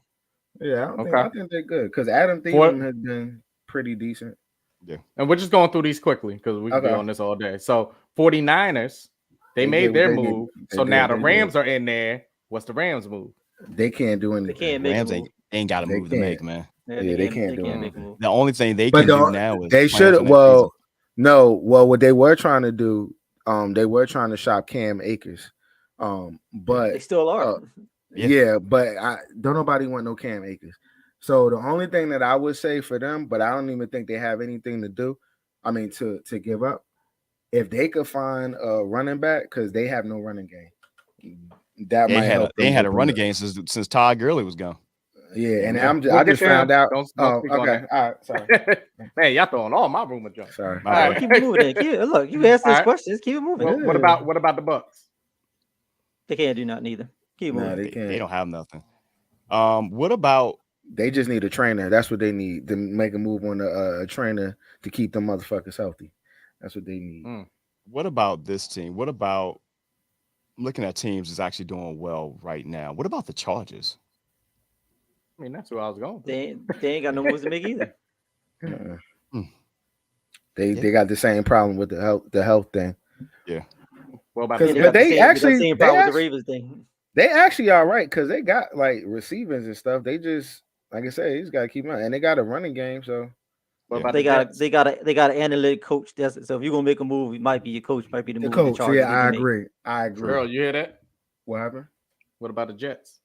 Yeah, I think they're good because Adam Thielen has been pretty decent. Yeah. And we're just going through these quickly because we can be on this all day. So 49ers, they made their move. So now the Rams are in there. What's the Rams move? They can't do anything. They can't make Rams ain't got a move to make, man. Yeah, they can't do anything. The only thing they can do now is they should. Well, what they were trying to do, they were trying to shop Cam Akers, but they still are. But don't nobody want no Cam Akers. So the only thing that I would say for them, but I don't even think they have anything to do. I mean, to give up, if they could find a running back because they have no running game. That might help. They had a running game since Todd Gurley was gone. Yeah, and I just found out. Okay, all right, sorry. Man, y'all throwing all my rumor junk. Sorry. All right, keep it moving. Look, you asked this questions. Keep it moving. What about the Bucks? They can't do nothing either. Keep moving. They don't have nothing. What about? They just need a trainer. That's what they need to make a move on a trainer to keep them motherfuckers healthy. That's what they need. What about this team? What about looking at teams that's actually doing well right now? What about the Chargers? I mean, that's who I was going. They ain't got no moves to make either. They got the same problem with the health thing. Yeah. Well, about they actually with the Ravens thing. They actually are right because they got like receivers and stuff. They just, like I said, you just got to keep them out, and they got a running game. So they got an analytic coach. So if you're gonna make a move, it might be your coach, might be the coach. Yeah, I agree. Earl, you hear that? What happened? What about the Jets?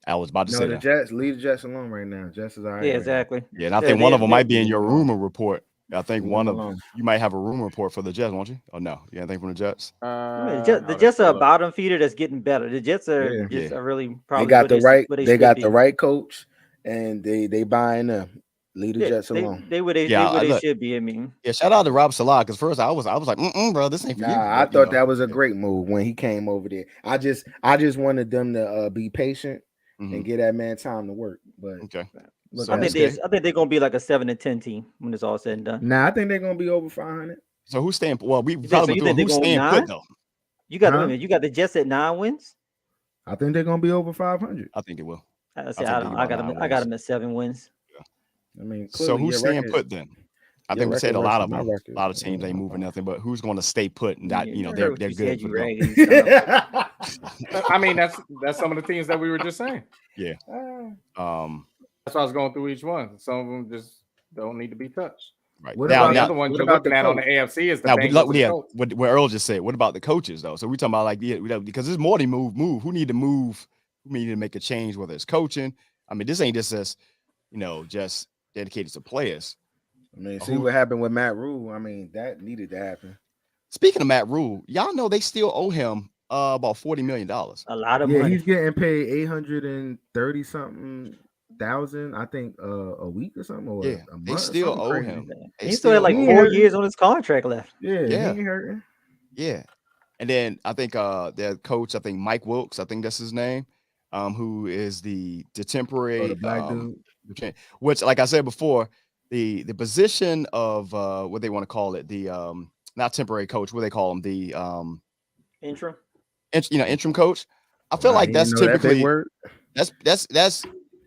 I was about to say the Jets. Leave the Jets alone right now. Jets is all right. Yeah, exactly. Yeah, and I think one of them might be in your rumor report. I think one of them, you might have a rumor report for the Jets, won't you? Oh no, you anything from the Jets? The Jets are a bottom feeder that's getting better. The Jets are are really probably. They got the right coach, and they buying them. Leave the Jets alone. They should be. I mean, shout out to Rob Salah because first I was like, bro, this ain't for you. I thought that was a great move when he came over there. I just wanted them to be patient and give that man time to work. But so I think they're gonna be like a 7-10 team when it's all said and done. Nah, I think they're gonna be over 500. So who's staying? Well, we probably who's staying put though. You got the Jets at 9 wins. I think they're gonna be over 500. I think it will. I got them at 7 wins. I mean, so who's staying put then? I think we said a lot of them. A lot of teams ain't moving nothing, but who's going to stay put and that they're good. I mean, that's some of the teams that we were just saying. Yeah. That's why I was going through each one. Some of them just don't need to be touched. Right. The other one you're looking at on the AFC is the Bengals. What Earl just said. What about the coaches though? So we talking about because there's more than move. Who need to move? Who need to make a change? Whether it's coaching. I mean, this ain't just as just dedicated to players. I mean, see what happened with Matt Rule. I mean, that needed to happen. Speaking of Matt Rule, y'all know they still owe him about $40 million. A lot of money. He's getting paid $830 something thousand, I think, a week or something. Or a month, they still owe him. He still had like 4 years on his contract left. Yeah. He ain't hurting. Yeah, and then I think their coach, I think Mike Wilkes, I think that's his name, who is the temporary the black dude. Which, like I said before, the position of what they want to call it, the not temporary coach, what they call him, the interim coach. I feel like that's typically that's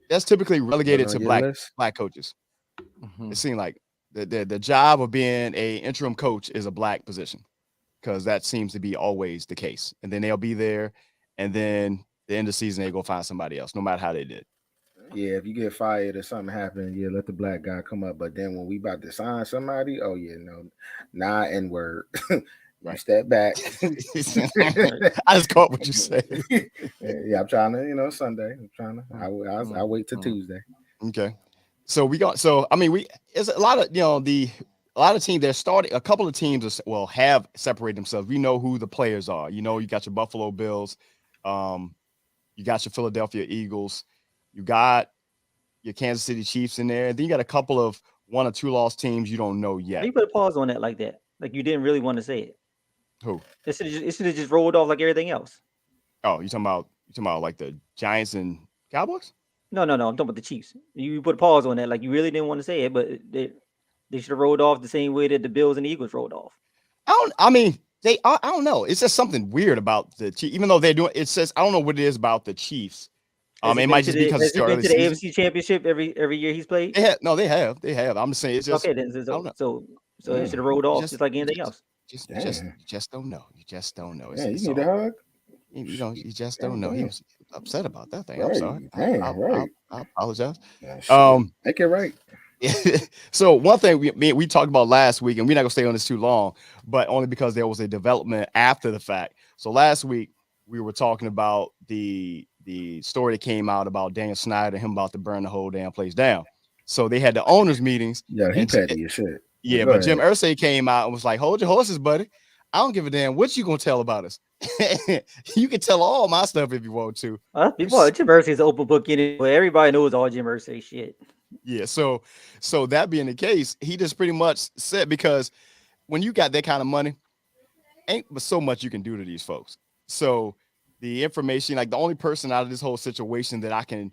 that's typically Put relegated on to your black list. coaches. Mhm. It seemed like the job of being a interim coach is a black position because that seems to be always the case. And then they'll be there, and then the end of the season they go find somebody else, no matter how they did. Yeah, if you get fired or something happen, yeah, let the black guy come up. But then when we about to sign somebody, oh yeah, no, nah, N word. You Right. step back. I just caught what you said. Yeah, I'm trying to, Sunday. I'm trying to. I wait till Tuesday. Okay. So I mean, it's a lot of a lot of teams they're starting. A couple of teams have separated themselves. We know who the players are. You got your Buffalo Bills, you got your Philadelphia Eagles, you got your Kansas City Chiefs in there. Then you got a couple of 1 or 2 lost teams you don't know yet. You put a pause on that like that, like you didn't really want to say it. Who? It should have just rolled off like everything else. Oh, you talking about like the Giants and Cowboys? No. I'm talking about the Chiefs. You put a pause on that, like you really didn't want to say it, but they should have rolled off the same way that the Bills and the Eagles rolled off. I don't know. It's just something weird about the Chiefs, even though they're doing. It says I don't know what it is about the Chiefs. It might just be because it's still early to the season. AFC Championship every year he's played. They have. I'm just saying it's just okay. Then so it should have rolled off just like anything else. You just don't know. You just don't know. Yeah, you need a hug. You just don't know. He was upset about that thing. Right. I'm sorry. Right. I apologize. Make it right. So one thing we talked about last week, and we're not gonna stay on this too long, but only because there was a development after the fact. So last week we were talking about the story that came out about Daniel Snyder, him about to burn the whole damn place down. So they had the owners meetings. Yeah, he petty as shit. Yeah, but Jim Irsay came out and was like, "Hold your horses, buddy. I don't give a damn what you gonna tell about us. You can tell all my stuff if you want to." Jim Irsay is an open book anyway. Everybody knows all Jim Irsay shit. Yeah, so that being the case, he just pretty much said, because when you got that kind of money, ain't but so much you can do to these folks. So the information, like the only person out of this whole situation that I can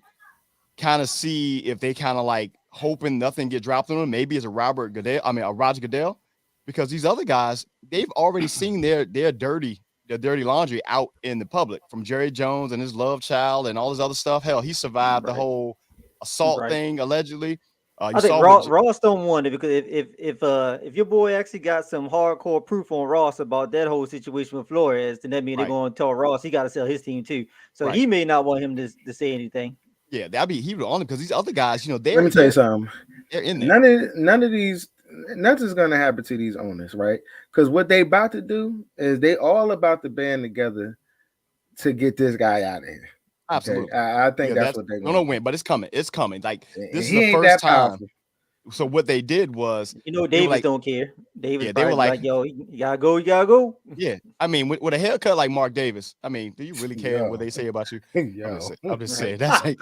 kind of see if they kind of like hoping nothing get dropped on them, maybe is a Roger Goodell, because these other guys, they've already seen their dirty laundry out in the public, from Jerry Jones and his love child and all this other stuff. Hell, he survived the whole assault thing allegedly. I think Ross don't want it, because if your boy actually got some hardcore proof on Ross about that whole situation with Flores, then that means they're going to tell Ross he got to sell his team too. So he may not want him to say anything. Yeah, he would only, because these other guys, let me tell you something. They're in there. None of these, nothing's gonna happen to these owners, right? Because what they about to do is they all about to band together to get this guy out of here. Absolutely. Okay? I think that's what they're going to win, but it's coming. It's coming. Like, this is the first time. So what they did was, Davis don't care. Davis, they were like, "Yo, you gotta go." Yeah, I mean, with a haircut like Mark Davis, I mean, do you really care what they say about you? I'm just saying. That's like,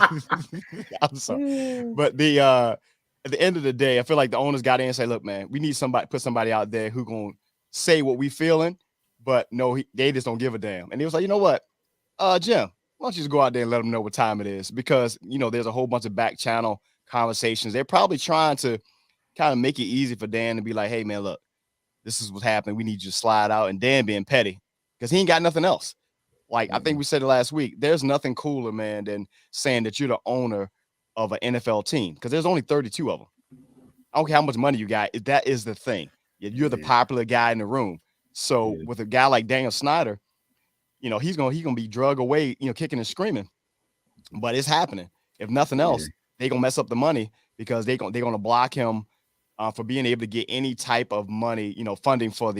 I'm sorry, but at the end of the day, I feel like the owners got in and say, "Look, man, we need put somebody out there who gonna say what we feeling," but no, they just don't give a damn. And he was like, "You know what, Jim, why don't you just go out there and let them know what time it is?" Because there's a whole bunch of back channel conversations. They're probably trying to kind of make it easy for Dan to be like, "Hey man, look, this is what's happening. We need you to slide out." And Dan being petty because he ain't got nothing else. Like, I think we said it last week, there's nothing cooler, man, than saying that you're the owner of an NFL team, because there's only 32 of them. I don't care how much money you got. That is the thing. You're the popular guy in the room. So with a guy like Daniel Snyder, he's gonna be drug away, kicking and screaming. But it's happening. If nothing else, they're gonna mess up the money, because they're gonna block him for being able to get any type of money, funding for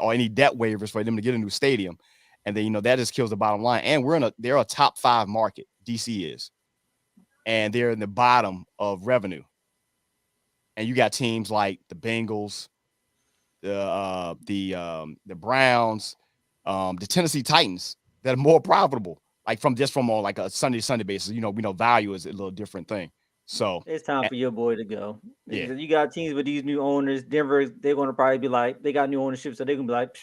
or any debt waivers for them to get a new stadium. And then, that just kills the bottom line. And they're a top 5 market, DC is. And they're in the bottom of revenue. And you got teams like the Bengals, the Browns, the Tennessee Titans that are more profitable, like from like a Sunday basis. We know value is a little different thing. So it's time for your boy to go. Yeah. You got teams with these new owners. Denver, they're going to probably be like, they got new ownership, so they're going to be like,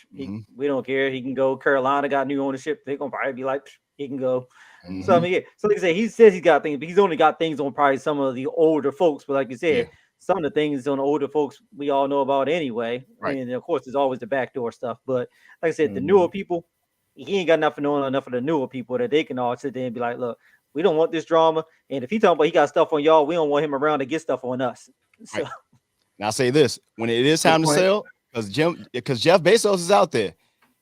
we don't care. He can go. Carolina got new ownership. They're going to probably be like, he can go. Mm-hmm. So, I mean, So like I say, he says he's got things, but he's only got things on probably some of the older folks. But like you said, some of the things on the older folks we all know about anyway. Right. And of course, there's always the backdoor stuff. But like I said, the newer people, he ain't got enough of the newer people that they can all sit there and be like, look, We don't want this drama. And if he talking about he got stuff on y'all, we don't want him around to get stuff on us. So Right. Now I say this: when it is Good time to point. sell, because Jeff Bezos is out there,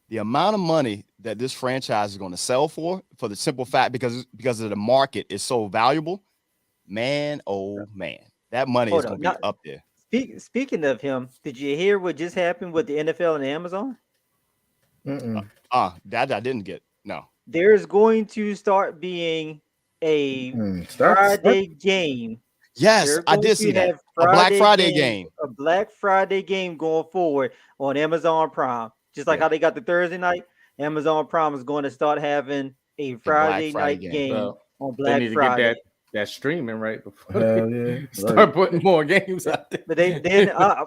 the amount of money that this franchise is going to sell for the simple fact because of the market is so valuable, man, oh man, that money is hold going on. to be Now, up there. speaking of him, did you hear what just happened with the NFL and Amazon? That I didn't get. No. There's going to start being a Start. Friday game. Yes, They're I going did to see that. have A Black Friday game. a Black Friday game going forward on Amazon Prime. Just like Yeah. how they got the Thursday night, Amazon Prime is going to start having a Friday Friday night game. game Well, on they Black need to Friday. get that streaming right before Hell they yeah. start Right. putting more games out there. But they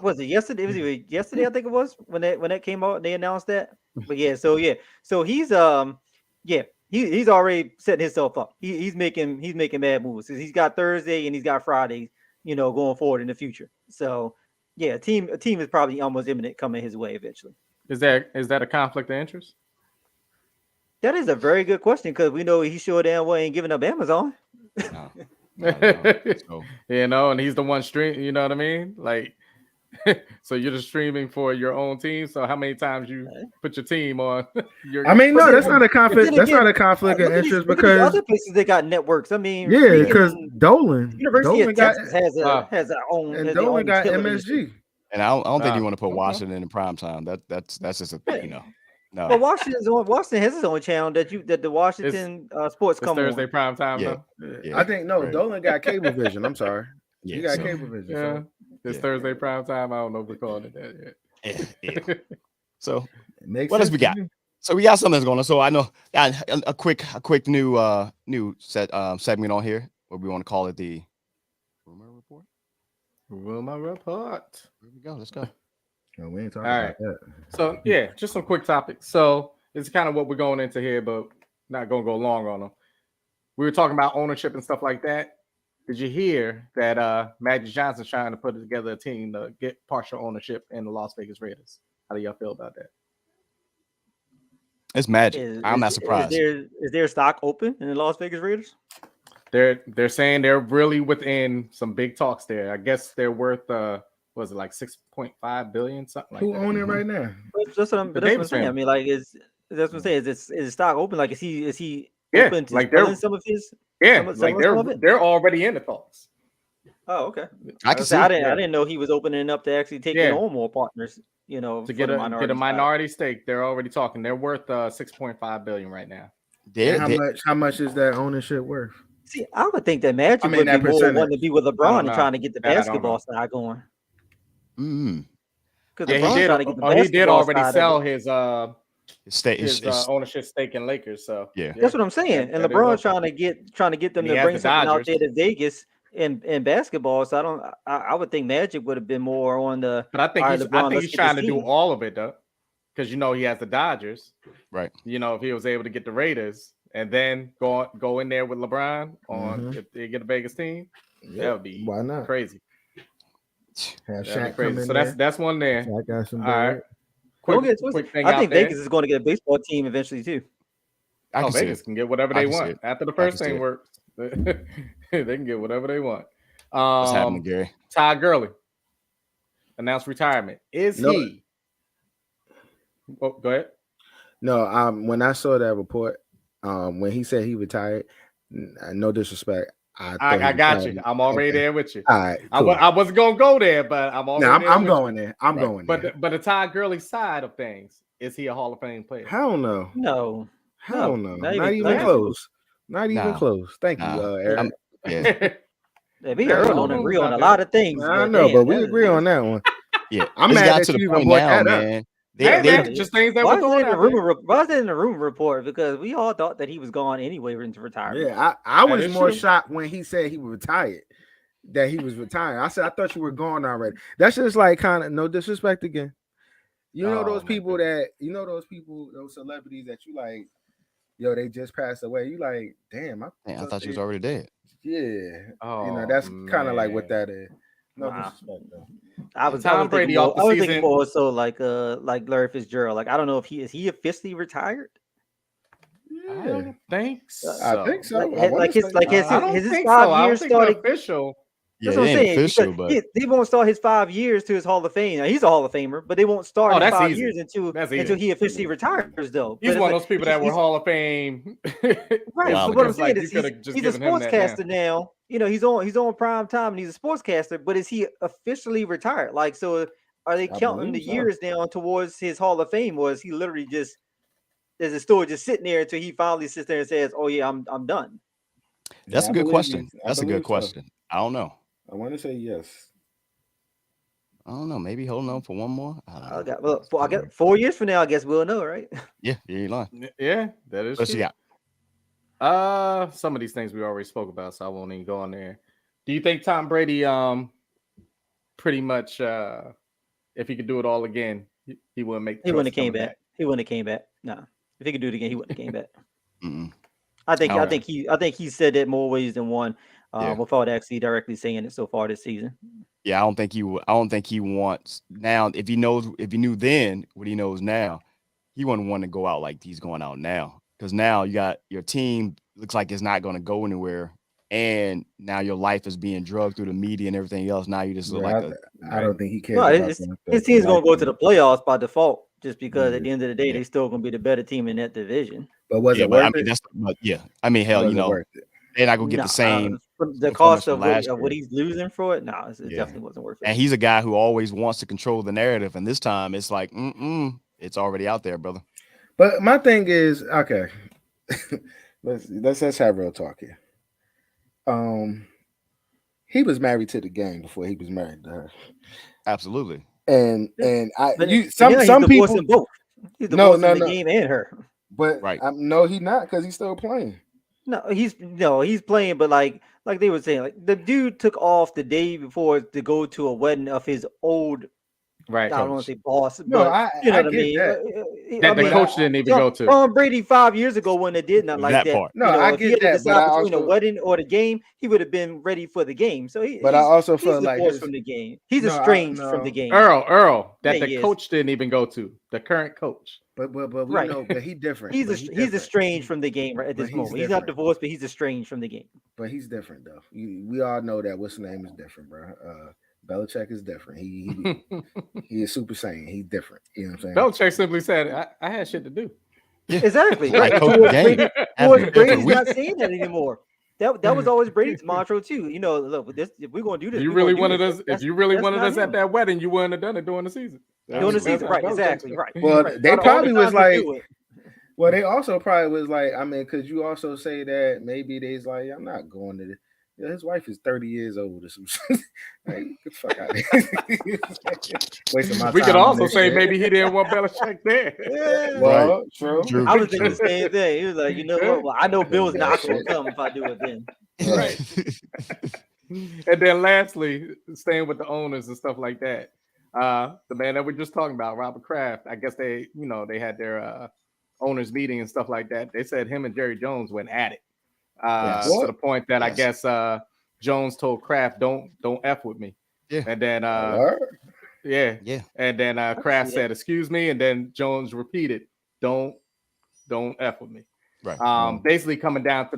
was it yesterday? It was either yesterday, I think it was when that came out and they announced that. But so he's he's already setting himself up. He's making mad moves. He's got Thursday and he's got Friday, going forward in the future. So a team is probably almost imminent coming his way eventually. Is that a conflict of interest? That is a very good question because we know he sure damn well ain't giving up Amazon. No, so, And he's the one stream. You know what I mean? Like, so you're just streaming for your own team. So how many times you put your team on? I mean, no, that's not a But conflict. then That's again, not a conflict of look at these interest because because other places they got networks. I mean, yeah, freaking because Dolan University of got Texas has their own and has their Dolan own got television. MSG. and I don't think you want to put okay. Washington in prime time. That's just a no. Well, Washington has its own channel that the Washington sports It's come Thursday on. prime time. Yeah. Though? Yeah, I think no, right. Dolan got Cablevision. I'm sorry, Yeah, he got so, Cablevision. Yeah. So It's Yeah. Thursday prime time. I don't know if we're calling it that yet. yeah. So it makes what else sense we to got? me. So we got something that's going on. So I know a quick new segment on here. What we want to call it, the rumor report. Rumor report. Here we go. Let's go. No, we ain't talking All about right. that. So yeah, just some quick topics. So it's kind of what we're going into here, but not gonna go long on them. We were talking about ownership and stuff like that. Did you hear that Magic Johnson's trying to put together a team to get partial ownership in the Las Vegas Raiders? How do y'all feel about that? It's magic. I'm not surprised. Is there stock open in the Las Vegas Raiders? They're saying they're really within some big talks there. I guess they're worth was it like 6.5 billion, something like Who that. own it right now? That's what I'm Davis saying. I family. mean, like, that's what I'm saying. Is the stock open? Like, is he Yeah, open to like they're- selling some of his? Yeah, Some like of it? they're already in the talks. Oh, okay. I can see. I it. didn't know he was opening up to actually taking on more partners. To for get the a side. minority stake. They're already talking. They're worth 6.5 billion right now. And how much is that ownership worth? See, I would think that Magic I mean, would that be more percentage. wanting to be with I LeBron don't and know. trying to get the That I don't basketball know. side going. Mm. Because Yeah, LeBron's he did. trying to get the He did basketball already side of sell it. his ownership stake in Lakers. So Yeah. That's what I'm saying. And that is LeBron's open. trying to get them And he to has bring the something out Dodgers. there to Vegas in basketball. So I would think Magic would have been more on the. But I think all right, he's LeBron, let's he's get trying this to do team. all of it though, because he has the Dodgers. Right. If he was able to get the Raiders and then go in there with LeBron on if they get a Vegas team, that would be Why not? crazy. Have That'd be Shaq come crazy. in So there. that's one there. Shaq got some All right. bread. Don't get Quick twisted. thing I out think there. Vegas is going to get a baseball team eventually too. I can see Vegas it. can get whatever I they can see want it. after the I first can see thing it. works. They can get whatever they want. What's happening, Gary? Todd Gurley announced retirement. Is No. he? Oh, go ahead. No, when I saw that report, when he said he retired, no disrespect. I got you. I'm already there with you. All right, cool. I wasn't gonna go there, but I'm already. I'm going there. I'm Right. going there. But the Todd Gurley side of things, is he a Hall of Fame player? Hell no. No. Hell no. not Not even even close. close. Not even Nah. close. Thank you, Nah. Eric. Yeah. Yeah, me Yeah, and Earl I don't don't agree know on a about lot that. of things. I know, but we agree on that one. Yeah. I'm It's mad got that to the you even point brought now, that up. man. Hey, They, man, just things that Why we're is it throwing in the out there. rumor? Why is it in the rumor report? Because we all thought that he was gone anyway into retirement. Yeah, I was is more true. shocked when he said he was retired. That he was retiring. I said I thought you were gone already. That's just like kind of no disrespect again. You know Oh, those my people goodness. those celebrities that you like, yo, they just passed away. You like, damn, I thought you was already dead. Yeah. Oh, That's kind of like what man. that is. No Wow. disrespect though. I was Tom thinking Brady more, off the I was thinking season. more so like Larry Fitzgerald. Like I don't know if he officially retired. I don't think so. I think so. Like his I don't his think 5 so. I don't years think the started. official. That's Yeah, what it I'm ain't saying. official, Because but they won't start his 5 years to his Hall of Fame. Now, he's a Hall of Famer, but they won't start Oh, his that's 5 easy. years until That's easy. he officially retires, though. He's But one of it's those people that were Hall of Fame. right. while But what I'm ago. saying you is could have just he's a given him that now. sportscaster now. You know, he's on prime time and he's a sportscaster. But is he officially retired? Like, so are they I counting the believe so. years down towards his Hall of Fame, or is he literally just there's a story just sitting there until he finally sits there and says, "Oh yeah, I'm done." That's Yeah, a I good believe question. you. I That's a believe good so. question. I don't know. I want to say yes. I don't know. Maybe holding on for one more. I don't know. I got 4 years from now. I guess we'll know, right? Yeah, you ain't lying. Yeah, that is What true. you got? Some of these things we already spoke about, so I won't even go on there. Do you think Tom Brady, pretty much, if he could do it all again, he wouldn't make? He wouldn't have came back. He wouldn't have came back. No, if he could do it again, he wouldn't have came back. Mm-mm. I think Okay. I think he said that more ways than one, Yeah. without actually directly saying it so far this season. Yeah, I don't think he wants now. If he knew then what he knows now, he wouldn't want to go out like he's going out now. Because now you got your team looks like it's not going to go anywhere, and now your life is being drugged through the media and everything else. Now you just look like I don't think he cares. No, about his team's gonna go to the playoffs by default, just because Yeah. at the end of the day, they still gonna be the better team in that division. But was yeah, it but I worth mean it? I mean hell, Was you it know, worth it? they're not gonna get the same. The performance cost from of last what year. he's losing for it. No, it Yeah. definitely wasn't worth it. And he's a guy who always wants to control the narrative, and this time it's like, it's already out there, brother. But my thing is, okay, let's have real talk here. He was married to the game before he was married to her, Absolutely. and But some he's people divorcing both. He's divorcing the game and her. but Right. No, he's not, because he's still playing. No, he's playing, but like they were saying, like the dude took off the day before to go to a wedding of his old, Right. I don't want to say boss, No, but you know I what I get mean. that. That the coach didn't even go to. Tom Brady 5 years ago when it did not like That that. part. No, you know, I if he get had to that, but decide I between a also- wedding or the game, he would have been ready for the game. So But I also he's feel like divorced his- from the game. He's No, estranged no. from the game. Earl, that Yeah, the he is. coach didn't even go to. The current coach. But we Right. know, but he different. He's but he's estranged from the game right at But this he's moment. He's not different. divorced, but he's estranged from the game. But he's different though. We all know that what's his name is different, bro. Belichick is different. He is Super Saiyan. He's different. You know what I'm saying? Belichick simply said, I had shit to do. Exactly. Like Right. coach the game. Towards After Brady's week. not saying that anymore. That was always Brady's mantra too. You know, look, with this, if we're gonna do this, If you we're gonna really do wanted this. us, if you really That's wanted not us at him. that wedding, you wouldn't have done it during the season. During the That's season, what right? Belichick Exactly. said. Right. Well, right. they Not all probably the was time to like, do it. well, they also probably was like, I mean, could you also say that maybe they's like, I'm not going to this. Yeah, his wife is 30 years old or some shit. Like, get the fuck out of here. Wasting my We time could on also this say shit. maybe he didn't want Belichick there. Yeah. Well, true. True. I was thinking the same thing. He was like, you know what? Well, I know Bill's not gonna come if I do it then. Right. And then lastly, staying with the owners and stuff like that. The man that we're just talking about, Robert Kraft, I guess they had their owners meeting and stuff like that. They said him and Jerry Jones went at it. Yes. To the point that Yes. I guess Jones told Kraft, don't F with me. Yeah. And then Word. yeah. Yeah. And then Kraft see that. said, excuse me, and then Jones repeated, don't F with me. Right. Basically coming down to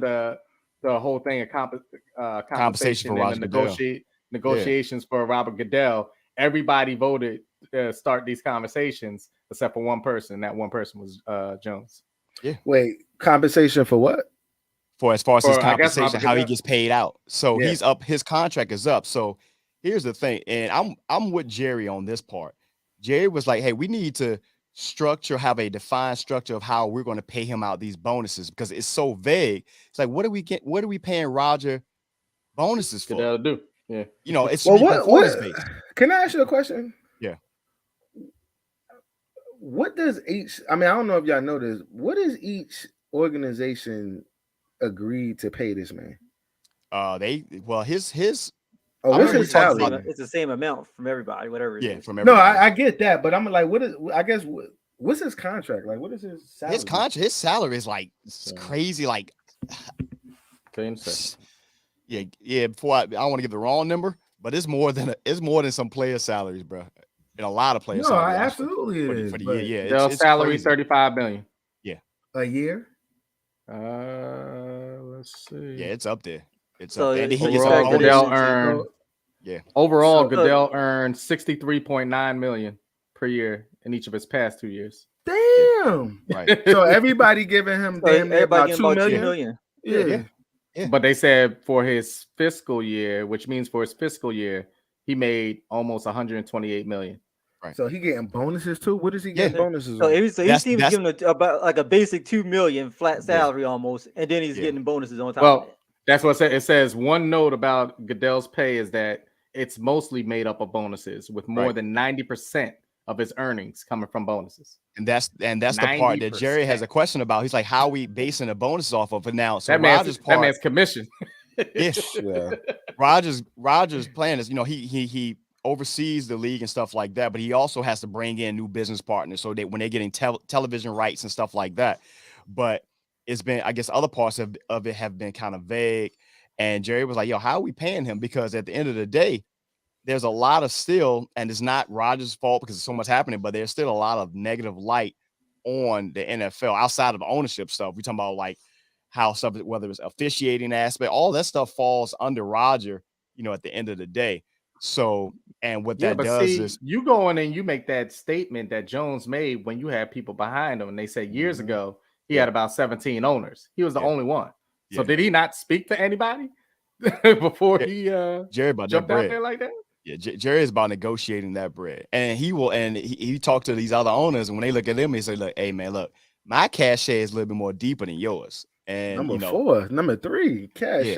the whole thing of compensation for and Roger the negotiations for Robert Goodell. Everybody voted to start these conversations except for one person. That one person was Jones. Wait, compensation for what? For as far as his For, I guess, compensation, Robert how he Goodell. gets paid out. So Yeah. he's up, his contract is up. So here's the thing, and I'm with Jerry on this part. Jerry was like, hey, we need to have a defined structure of how we're going to pay him out these bonuses, because it's so vague. It's like, what are we paying Roger bonuses for? Goodell do. Yeah. You know, it's Well, performance based. Can I ask you a question? Yeah. What does each, I mean, I don't know if y'all know this, what does each organization agree to pay this man? His Oh, I what's remember his we talked salary? about It's the same amount from everybody, whatever it is. from No, everybody. I get that, but I'm like, what is, I guess, what's his contract? Like, what is his salary? His salary is like crazy, like yeah. Before I don't want to give the wrong number, but it's more than some player salaries, bro. And a lot of player No, salaries. absolutely it is. For the but year, yeah. Their It's salary crazy. 35 million. a year? Let's see. Yeah, it's up there. It's So up there. And then he gets a overall, bonus. Goodell earned. Yeah. Overall, So- Goodell earned $63.9 million per year in each of his past 2 years. Damn. Right. So everybody giving him So damn near everybody about getting 2 about 2 million. million. Yeah. Yeah. But they said for his fiscal year, which means for his fiscal year, he made almost 128 million. Right. So he getting bonuses too. What is he getting Yeah. bonuses So on? each That's- team is giving about like a basic 2 million flat salary almost, and then he's Yeah. getting bonuses on top of Well, that. that's what it says. One note about Goodell's pay is that it's mostly made up of bonuses, with more Right. than 90% of his earnings coming from bonuses. And that's the part that Jerry has a question about. He's like, how are we basing the bonuses off of it now? So That Rogers' part, man's commission. yeah, Yeah. Rogers' plan is, he oversees the league and stuff like that, but he also has to bring in new business partners so that when they're getting television rights and stuff like that. But it's been, I guess, other parts of it have been kind of vague. And Jerry was like, yo, how are we paying him? Because at the end of the day, there's a lot of still, and it's not Rogers' fault because there's so much happening, but there's still a lot of negative light on the NFL outside of ownership stuff. We're talking about like how stuff, whether it's officiating aspect, all that stuff falls under Roger, at the end of the day. So, and what that does is you go in and you make that statement that Jones made when you had people behind him, and they said years ago he had about 17 owners. He was the only one. So did he not speak to anybody before he Jerry about jumped that out bread. there like that? Yeah, Jerry is about negotiating that bread, and he talked to these other owners, and when they look at him, they say, "Look, hey man, look, my cachet is a little bit more deeper than yours." And Number 4, number 3, cash.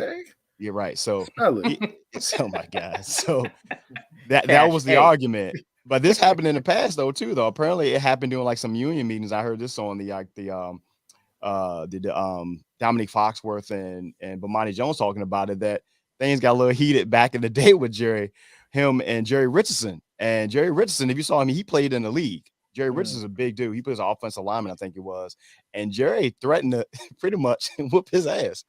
You're right. So, oh my God, so that was the argument. But this happened in the past though, too. Though apparently it happened during like some union meetings. I heard this on the Dominique Foxworth and Bomani Jones talking about it, that things got a little heated back in the day with him and Jerry Richardson. And Jerry Richardson, if you saw him, he played in the league. Jerry Richardson's a big dude. He plays an offensive lineman, I think it was. And Jerry threatened to pretty much whoop his ass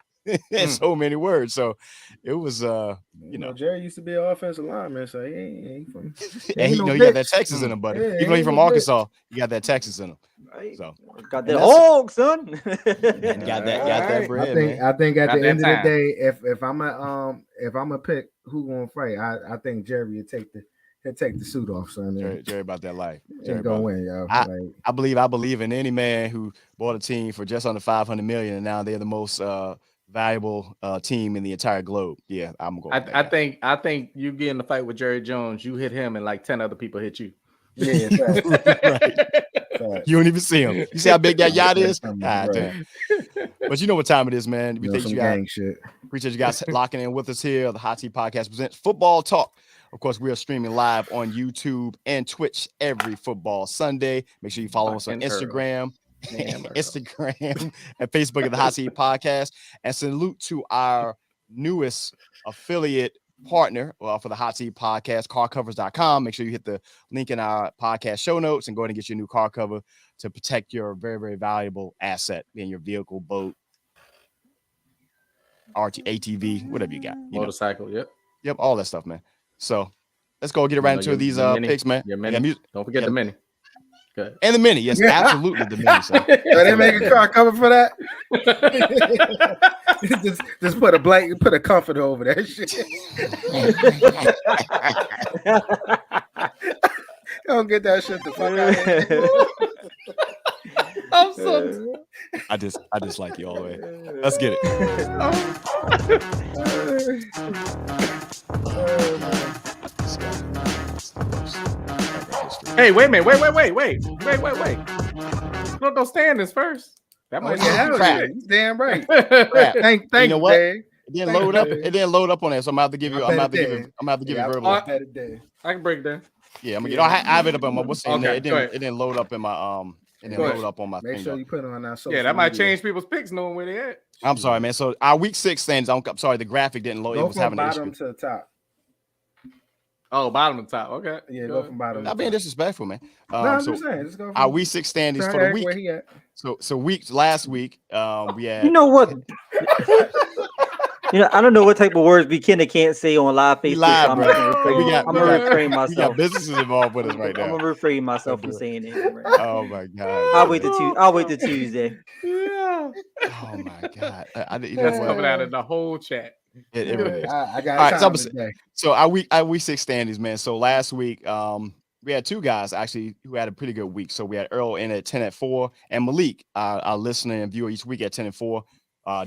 in so many words. So it was, Jerry used to be an offensive lineman, so he ain't from. And he got that Texas in him, buddy. Yeah, even though he's from Arkansas, he got that Texas in him. Right. So got that hog, son. And got that bread. I think at the end of the time. day, if I'm a pick who gonna fight, I think Jerry will take the suit off, son. Jerry about that life. Jerry gonna win, y'all. I believe in any man who bought a team for just under $500 million, and now they're the most valuable team in the entire globe. Yeah, I'm going. I think you get in the fight with Jerry Jones, you hit him, and like 10 other people hit you. Yeah, right. You don't even see him. You see how big that yacht is? God damn. But you know what time it is, man. We think you guys appreciate you guys locking in with us here. The Hot Seat Podcast presents Football Talk. Of course, we are streaming live on YouTube and Twitch every football Sunday. Make sure you follow us on Instagram. Instagram and Facebook at the Hot Seat Podcast. And salute to our newest affiliate partner for the Hot Seat Podcast, carcovers.com. Make sure you hit the link in our podcast show notes and go ahead and get your new car cover to protect your very, very valuable asset in your vehicle, boat, ATV, whatever you got. Motorcycle, yep, all that stuff, man. So let's go get right into these picks, man. Don't forget the mini. Good. And the mini, yes, absolutely the mini. So they make a car cover for that. just put a blanket, put a comforter over that shit. Don't get that shit the fuck out of here. I just like you all the way. Let's get it. Hey, wait a minute. Wait. Don't stand this first. That might crap. Damn right. Thank you know what? It didn't load up. It didn't load up on that, so I'm gonna have to give you. I'm gonna have to give you verbal. I can break it down. Yeah, I'm gonna get. I have it up on my. What's in there? It didn't load up in my. It didn't load up on my. Make sure you put it on that. Yeah, that might change people's picks, knowing where they at. I'm sorry, man. So our week 6 stands. I'm sorry, the graphic didn't load. Go it was from having an bottom issue. to the top. Oh, bottom to top. Okay. Yeah, go from bottom. Not being disrespectful, man. No, I'm just saying. Just go. Our week 6 standings for the week. Where he at? So last week, we had. You know what? I don't know what type of words we can and can't say on live Facebook. Live, I'm bro. gonna refrain myself. We got businesses involved with us right now. I'm gonna refrain myself from saying it. Right? Oh my God! I'll wait till Tuesday. Yeah. bro. Oh my God. I didn't That's know coming what. out of the whole chat. It really is. I All got right, time today. so our week 6 standings, man. So last week, we had two guys actually who had a pretty good week. So we had Earl in at 10-4, and Malik, our listener and viewer each week at 10-4.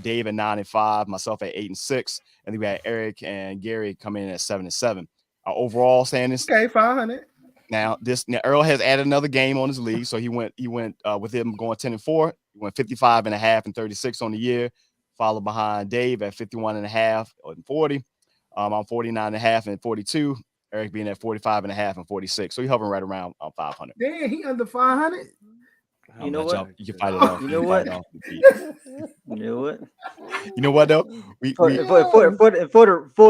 Dave at 9-5, myself at 8-6, and then we had Eric and Gary coming in at 7-7. Our overall standings. Okay, 500. Now Earl has added another game on his league, so he went with him going 10-4. He went 55.5 and 36 on the year, followed behind Dave at 51.5 and 40. I'm 49.5 and 42. Eric being at 45.5 and 46. So he's hovering right around 500. Damn, he under 500. I'll You know let what? you can fight it off. You know can what? fight it off. You know what? You know what though? For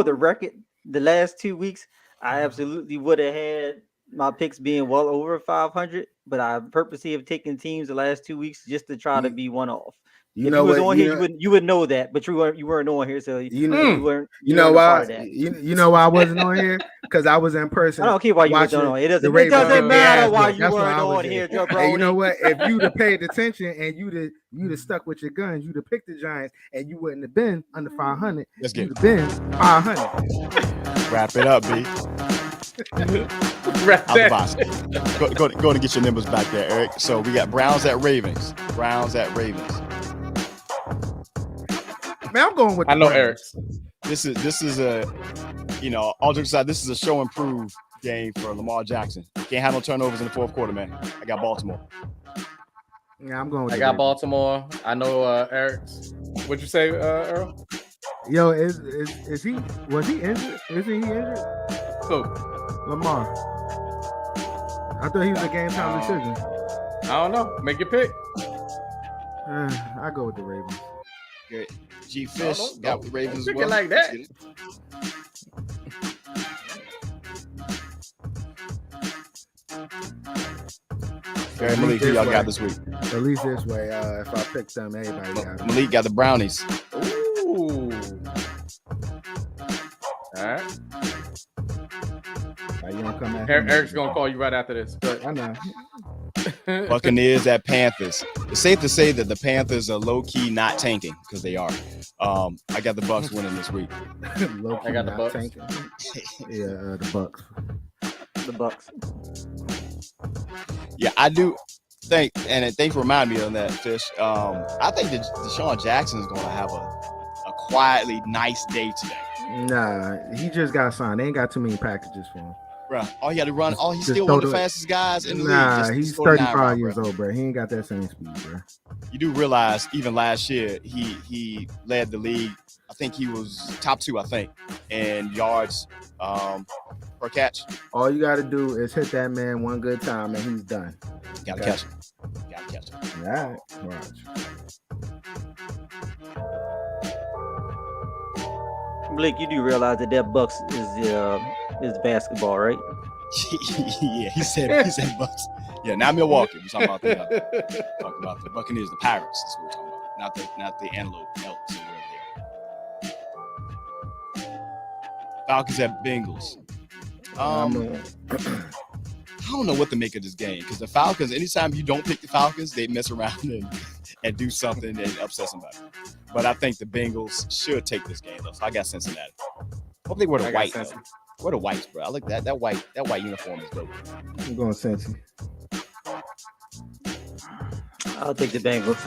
the record, the last 2 weeks, I absolutely would have had my picks being well over 500, but I purposely have taken teams the last 2 weeks just to try to be one off. You If know you was what? on here, you would know that, but you weren't on here, so You weren't. You know weren't a part why? of that. You know why I wasn't on here? Because I was in person. I don't care why you weren't watching on. It the doesn't Ravens matter ass why whoop. you That's why weren't I was on there. here, Joe Hey, you know Brody. what? If you'd have paid attention and you'd have stuck with your guns, you'd have picked the Giants, and you wouldn't have been under 500. Let's get You'd have been 500. wrap it up, B. Wrap Out the that. box. Go to get your numbers back there, Eric. So we got Browns at Ravens. Man, I'm going with. I know Browns. Eric. This is a, all jokes aside, this is a show improved game for Lamar Jackson. Can't have no turnovers in the fourth quarter, man. I got Baltimore. Yeah, I'm going with. I got Baltimore. I know Eric's. What'd you say, Earl? Yo, is he? Was he injured? Isn't he injured? Who? Lamar. I thought he was a game time decision. I don't know. Make your pick. I go with the Ravens. Good. G Fish got the Ravens as Pick well. it like that. Gary, Malik, who y'all got this week? At least this way, if I pick them, everybody got it. Malik got the Brownies. Ooh. All right. You don't come at Eric's gonna call you right after this. But I know. Buccaneers at Panthers. It's safe to say that the Panthers are low key not tanking because they are. I got the Bucks winning this week. I got the Bucks. Yeah, the Bucks. The Bucks. Yeah, I do think, and thanks for reminding me on that, Fish. I think that Deshaun Jackson is going to have a quietly nice day today. Nah, he just got signed. They ain't got too many packages for him. Bro, all he had to run, he's Just still throw one of the the- fastest guys in the Nah, league. he's throw the 35 nine years route, old, bro. He ain't got that same speed, bro. You do realize even last year he led the league. I think he was top 2, I think, in yards per catch. All you got to do is hit that man one good time, and he's done. Got to Okay. catch him. Got to catch him. All right, watch. Blake, you do realize that Bucks is basketball, right? Yeah, he said Bucks. Yeah, not Milwaukee. We're talking about the Buccaneers, the Pirates. That's what we're talking about. Not the Antelope Elks or whatever they are. Falcons at Bengals. I don't know what to make of this game because the Falcons, anytime you don't pick the Falcons, they mess around and do something and upset somebody. But I think the Bengals should take this game though. So I got Cincinnati. Hope they wear the white though. Wear the whites, bro. I like that. That white uniform is dope. I'm going Cincy. I'll take the Bengals.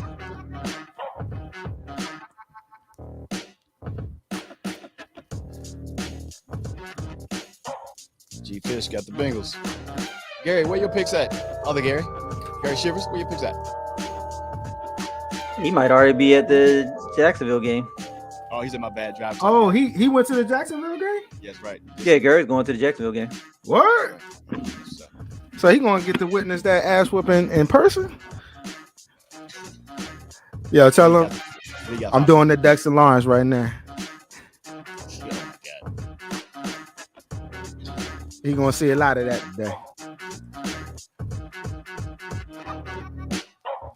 G Fish got the Bengals. Gary, where your picks at? Other Gary Shivers, where your picks at? He might already be at the Jacksonville game. Oh, he's in my bad drive. Oh, he went to the Jacksonville game? Yes, right. Yeah, Gary's going to the Jacksonville game. What? So he gonna get to witness that ass whooping in person? Yo, tell him I'm doing the Dexter Lawrence right now. Oh my God. He gonna see a lot of that today.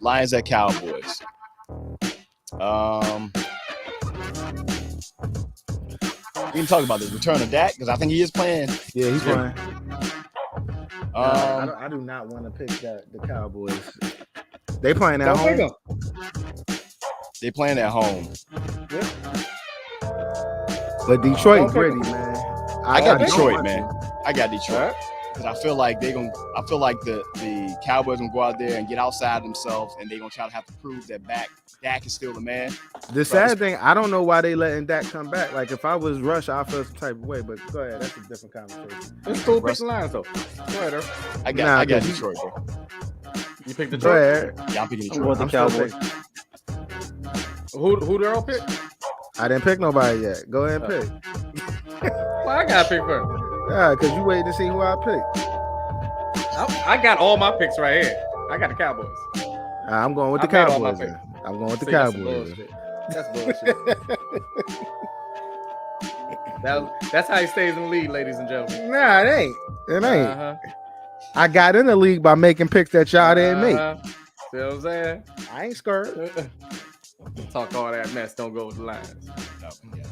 Lions at Cowboys. We can talk about the return of Dak because I think he is playing. Yeah, he's playing. I do not want to pick the Cowboys. They playing at home. They playing at home. But Detroit Don't pick gritty, them. man. I got don't Detroit, want man. to. I got Detroit. Alright. Because I feel like the Cowboys gonna go out there and get outside themselves, and they're gonna try to have to prove that Dak is still the man. The sad thing, I don't know why they letting Dak come back. Like if I was Rush, I feel some type of way. But go ahead, that's a different conversation. It's cool. Pick the Lions though. Go ahead, Earl. I Nah, got cause Detroit, bro. You picked Go Detroit. ahead. Yeah, I'm picking I'm going Detroit. with the I'm still Cowboys. Who did Earl pick? I didn't pick nobody yet. Go ahead and pick. Well, I got to pick first. Yeah, because you waiting to see who I pick. I got all my picks right here. I got the Cowboys. I'm going with the I made all my Cowboys. Then. I'm going with the See, that's some Cowboys. bullshit. That's bullshit. That's how he stays in the league, ladies and gentlemen. Nah, it ain't. It ain't. Uh-huh. I got in the league by making picks that y'all didn't make. See what I'm saying? I ain't scared. Talk all that mess. Don't go with the Lions. No, yeah.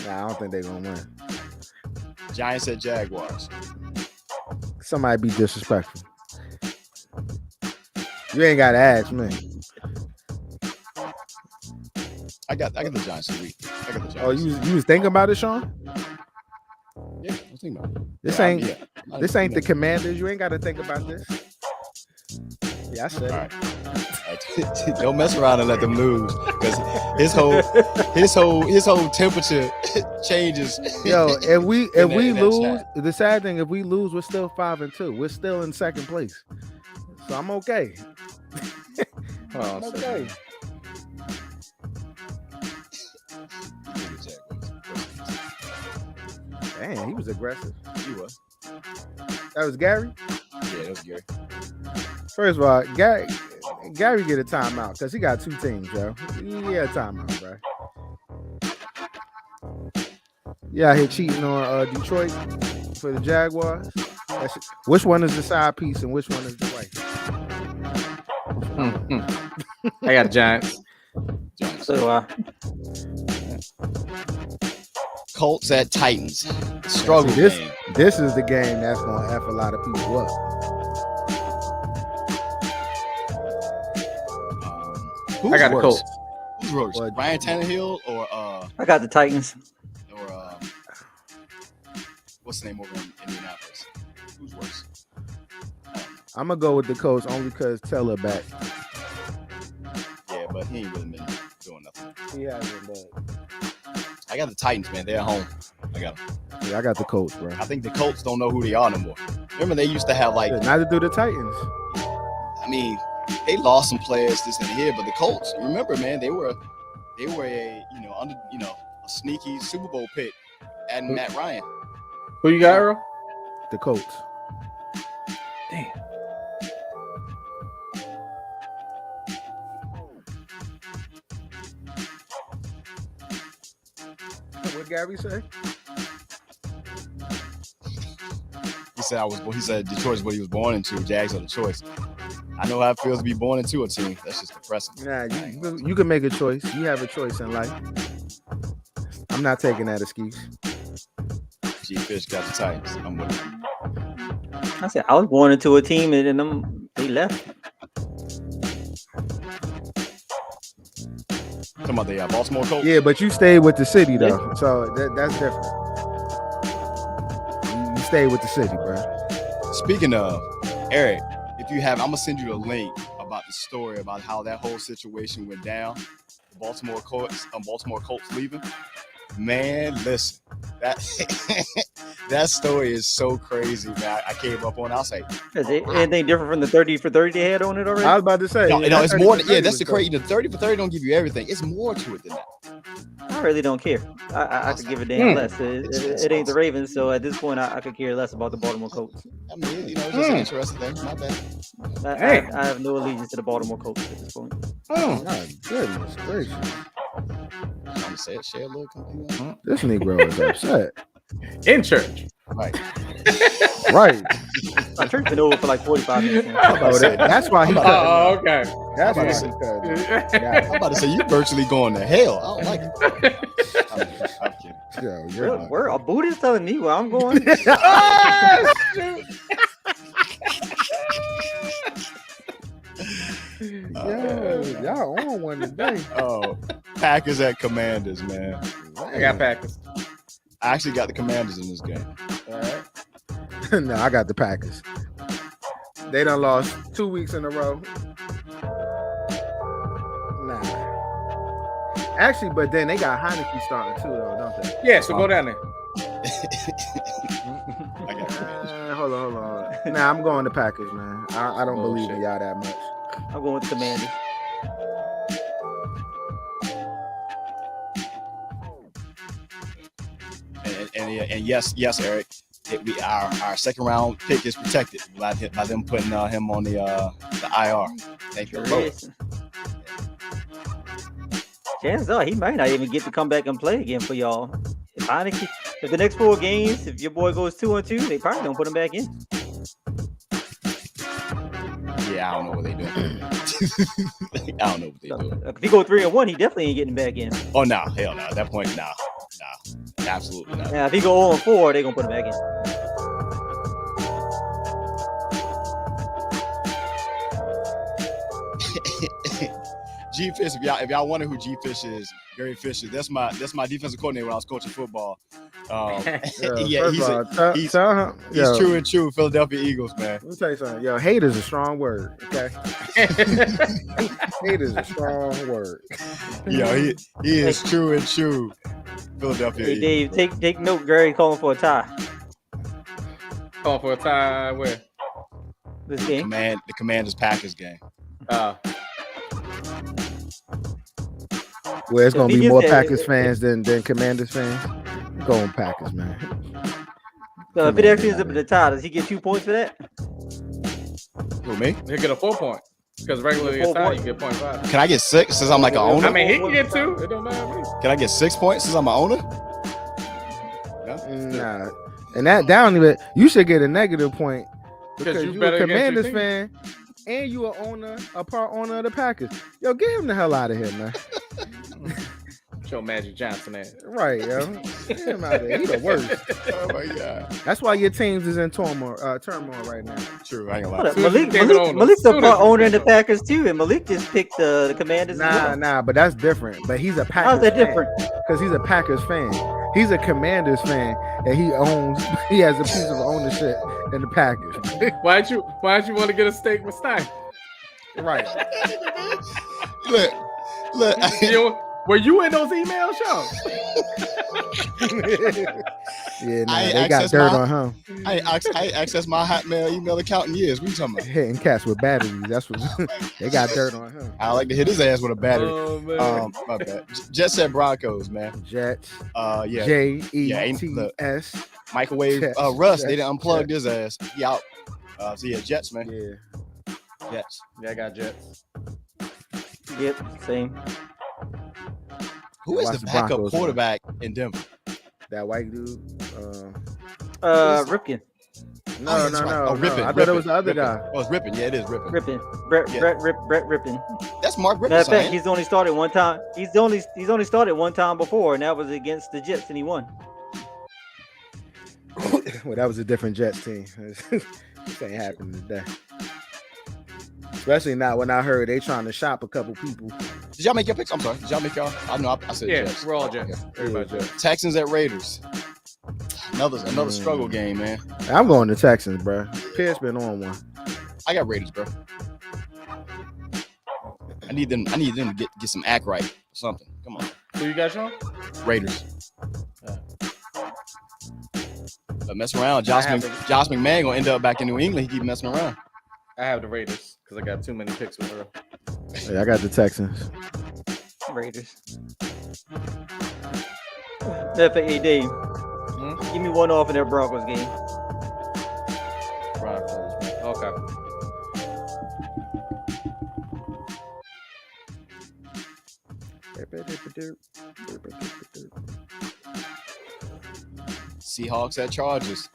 Nah, I don't think they're gonna win. Giants at Jaguars. Somebody be disrespectful. You ain't gotta ask me. I got the Giants this week. I got the Giants. Oh, you was thinking about it, Shawn? Yeah, I was thinking about it. This Yeah, ain't yeah. this ain't the Commanders. You ain't gotta think about this. Yeah, I said All it. right. Don't mess around and let them lose, because his whole temperature changes. Yo, if we in that lose, chat. the sad thing, if we lose, we're still 5-2. We're still in second place. So I'm okay. Oh, I'm so- okay. Damn, he was aggressive. He was. That was Gary. Yeah, that was Gary. First of all, Gary get a timeout because he got two teams, yo. Yeah, timeout, bro. Yeah, out here cheating on Detroit for the Jaguars. Which one is the side piece and which one is the white? I got Giants. Giants. So Colts at Titans. Struggle See, this game. this is the game that's gonna F a lot of people up. Who's I got the worse? Colts. Who's worse? What? Ryan Tannehill or I got the Titans. what's the name over in Indianapolis? Who's worse? I'm gonna go with the Colts only because Teller back. Yeah, but he ain't really been doing nothing. He hasn't, but I got the Titans, man. They're at home. I got them. yeah, I got the Colts, bro. I think the Colts don't know who they are no more. Remember, they used to have like, Neither do the Titans. I mean, they lost some players this and here, but the Colts, remember, man, they were a a sneaky Super Bowl pick, adding Matt Ryan. Who you got, Earl? The Colts. Damn. What Gary say? He said Detroit's what he was born into. Jags are the choice. I know how it feels to be born into a team. That's just depressing. Nah, you can make a choice. You have a choice in life. I'm not taking that excuse. G Fish got the Titans. I'm with him. I said I was born into a team and then they left. Talking about the Baltimore Colts. Yeah, but you stayed with the city though, so that's different. You stayed with the city, bro. Speaking of, Eric, if you have, I'm gonna send you the link about the story about how that whole situation went down. The Baltimore Colts leaving. Man, listen, that story is so crazy, man. I came up on it. I was like, Is it anything different from the 30 for 30 they had on it already? I was about to say, no, that it's more. 30 Yeah, that's was the dope. crazy. The 30 for 30 don't give you everything. It's more to it than that. I really don't care. I could give a damn less. It ain't the Ravens, so at this point, I could care less about the Baltimore Colts. I mean, it's just an interesting thing. My bad. I have no allegiance to the Baltimore Colts at this point. Oh my goodness gracious! I'm gonna say it. Share a little. Company. This Negro is upset. In church. Right. Right. My church been over for like 45 minutes. now. Oh, that's why he cut. Oh, okay. That's why I'm he cut. I'm about to say you virtually going to hell. I don't like it. I'm kidding. Yo, you're Where a Buddhist telling me where I'm going? Yo, y'all on one today. Oh, Packers at Commanders, man. I got Packers. I actually got the Commanders in this game. All right. No, I got the Packers. They done lost 2 weeks in a row. Nah. Actually, but then they got Heineke starting too, though, don't they? Yeah, so go down there. I got Commanders. Hold on. Nah, I'm going to Packers, man. I don't believe in Bullshit. y'all that much. I'm going with the Commanders. And yes, Eric. Our second round pick is protected by them putting him on the IR. Thank you. Sure is. Chances are he might not even get to come back and play again for y'all. If the next 4 games, if your boy goes 2-2, they probably don't put him back in. Yeah, I don't know what they doing. I don't know what they doing. If he go 3-1, he definitely ain't getting back in. Oh no, hell no. At that point, nah, absolutely not. Now, if he go 0-4, they gonna put him back in. G Fish, if y'all wonder who G Fish is, Gary Fisher, that's my defensive coordinator when I was coaching football. Yeah, he's true and true Philadelphia Eagles, man. Let me tell you something. Yo, hate is a strong word, okay? Hate is a strong word. Yo, he is true and true Philadelphia Hey, Eagles. Dave, take note. Gary calling for a tie Calling for a tie where? this game. The Commanders Packers game. Where it's gonna If he be more gets that- Packers fans than Commanders fans. I'm going Packers, man. So if it actually ends up in the tie, does he get 2 points for that? Who, me? He'll get a 4 point. Because regularly a 4 tie, points. you get 0.5. Can I get 6 since I'm like an owner? I mean, he can get 2. It don't matter to me. Can I get 6 points since I'm an owner? Nah. And that don't even, you should get a negative point because you you better a against your Commanders team. fan and you a part owner of the Packers. Yo, get him the hell out of here, man. Show Magic Johnson that. Right, yo. Get him out of here. He the worst. Oh my god. That's why your teams is in turmoil right now. True, I ain't gonna Hold lie. up, Soon as you became an owner. Malik's a Soon as part you owner in the became an owner. Packers too, and Malik just picked the Commanders. as well. Nah, but that's different. But he's a Packers How's that different? Because he's a Packers fan. He's a Commanders fan and he has a piece of ownership in the Packers. Why'd you want to get a steak with Stein? Right. Look. Were you in those emails, Shawn? Yeah, nah, I they got access dirt my- on him. I ain't accessed my Hotmail email account in years. What you talking about? Hitting cats with batteries. That's what they got dirt on him. I like to hit his ass with a battery. Oh, man. My bad. Jet set Broncos, man. Jets. Yeah. Jets. Microwave. Jets, Russ, they Jets, done unplugged his ass. He out. So yeah, Jets, man. Yeah. Jets. Yeah, I got Jets. Yep, same. Who is Watch the the backup Broncos, quarterback in Denver? That white dude. Ripken. No. Oh, that's right. Oh, Rippin. I thought it was the other Rippin. guy. Oh, it's Rippin. Yeah, it is Rippin. Brett Yeah. Rippin. That's Mark Rippin. Matter of fact, son. he's only started one time. He's only started one time before, and that was against the Jets, and he won. Well, that was a different Jets team. This ain't happening today. Especially not when I heard they trying to shop a couple people. Did y'all make your picks? I'm sorry. Did y'all make y'all? I know I said Yeah, Jets. we're all Jets. Everybody Yeah. Jets. Texans at Raiders. Another struggle game, man. I'm going to Texans, bro. Pierce been on one. I got Raiders, bro. I need them to get some act right or something. Come on, Who you got, Shawn? Raiders. But messing around, Josh McMahon gonna end up back in New England. He keep messing around. I have the Raiders because I got too many picks with Earl. Yeah, I got the Texans. Raiders. Hey, Dave. Give me one off in that Broncos game. Broncos. Okay. Seahawks at Chargers.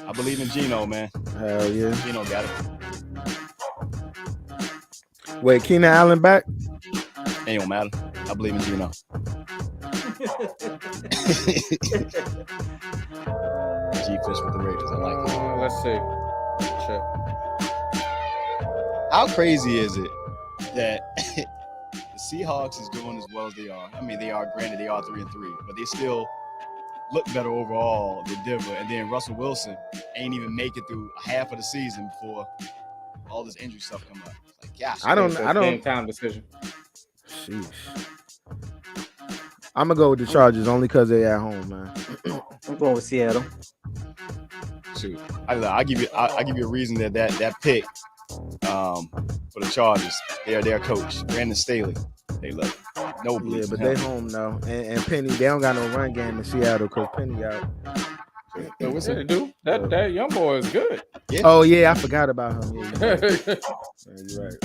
I believe in Geno, man. Hell yeah. Geno got it. Wait, Keenan Allen back? Ain't gonna matter. I believe in Geno. G-Fish with the Raiders. I like it. Let's see. Check. How crazy is it that the Seahawks is doing as well as they are. I mean, they are, granted, they are 3-3, but they still look better overall than Denver. And then Russell Wilson ain't even make it through half of the season before all this injury stuff come up. It's like, gosh, I don't. Game time decision. Sheesh. I'm gonna go with the Chargers only because they're at home, man. I'm going with Seattle. Shoot, I give you a reason that pick for the Chargers. Their coach Brandon Staley. They look no belief. Yeah, but they home now, and Penny. They don't got no run game in Seattle because Penny out. Yeah, what's it do? That young boy is good. Yeah. Oh yeah, I forgot about him. Yeah, you're right.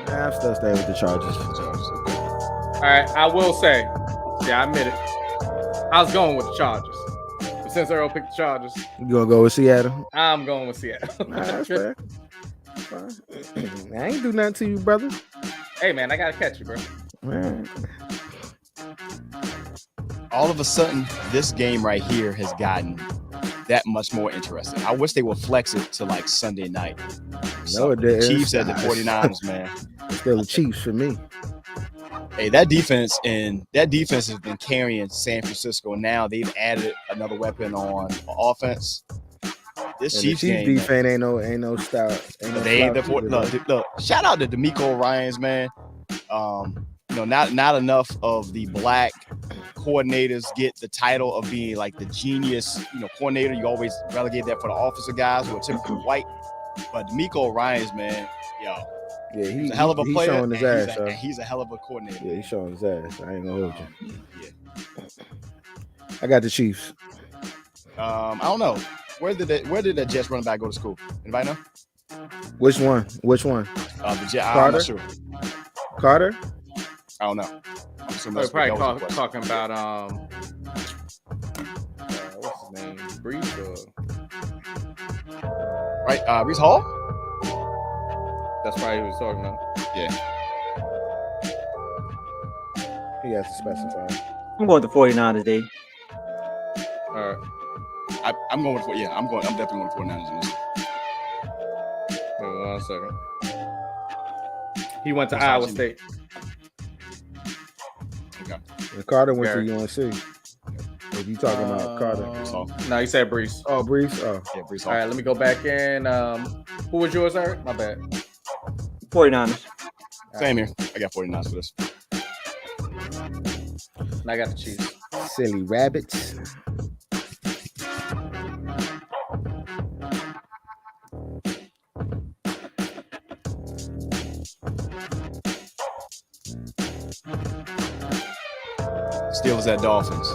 I'm still staying with the Chargers. All right, I will say, yeah, I admit it. I was going with the Chargers. But since Earl picked the Chargers, You gonna go with Seattle? I'm going with Seattle. Nah, that's fair. I ain't do nothing to you, brother. Hey, man, I got to catch you, bro. Man. All of a sudden, this game right here has gotten that much more interesting. I wish they would flex it to like Sunday night. No, it didn't. Chiefs at the 49ers, man. It's still the Chiefs for me. Hey, that defense has been carrying San Francisco. Now they've added another weapon on offense. This And Chiefs the game, defense ain't no style. look, shout out to DeMeco Ryans, man. Not enough of the black coordinators get the title of being like the genius, coordinator. You always relegate that for the offensive guys who are typically white. But DeMeco Ryans, man, Yeah, he's a hell of a player. Showing his ass, and he's a hell of a coordinator. Yeah, he's showing his ass. I ain't gonna hold you. Yeah. I got the Chiefs. I don't know. Where did that Jets running back go to school? Anybody know? Which one? The Jet. I'm Carter? not sure. Carter? I don't know. I'm assuming They're that's probably talking about what's his name? Breeze right. Brees Hall. That's probably who he was talking about. Yeah. He has to specify. I'm going with the 49ers, Dave. All right. I'm going with I'm definitely going with 49ers in this. Wait 1 second. He went to Iowa State. Okay. And Carter went Barry. to UNC. If you talking about Carter. No, he said Breeze. Oh, Brees. Oh. Yeah, Brees All Hall. right, let me go back in. Who was yours, Eric? My bad. 49ers. Same here. I got 49ers for this. And I got the Chiefs. Silly rabbits. Steelers at Dolphins.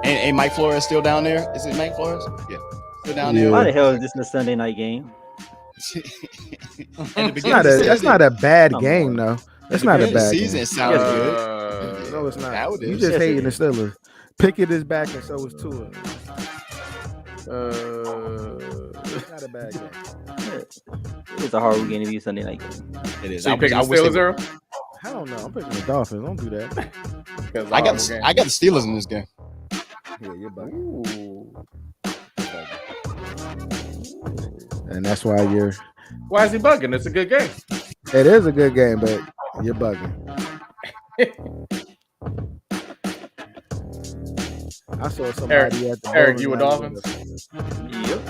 And Mike Flores still down there? Is it Mike Flores? Yeah. Still down there. Why the hell is this in a Sunday night game? That's not a bad game, though. That's not a bad season. game. It sounds good. No, it's not. Now it You is. just hating the Steelers. Pickett is back, and so is Tua. It's not a bad game. It's a hard game to be a Sunday night game. It is. So you picking the Steelers, Earl? I don't know. I'm picking the Dolphins. Don't do that. I got the Steelers in this game. Yeah, you're bugging. Ooh. And that's why you're. Why is he bugging? It's a good game. It is a good game, but you're bugging. I saw somebody at the Eric, bowling you a alley. Dolphins? Yep.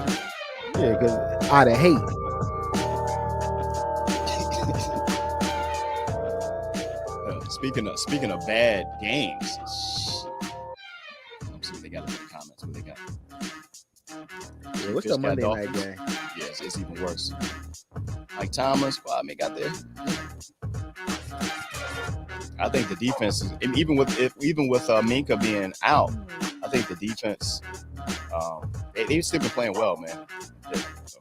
Yeah, because out of hate. Speaking of bad games, let's see what they got in the comments. What they got? Yeah, what's the Monday night game? Yes, it's even worse. Mike Thomas, got there. I think the defense is, and even with Minka being out, I think the defense they've still been playing well, man. Yeah, so.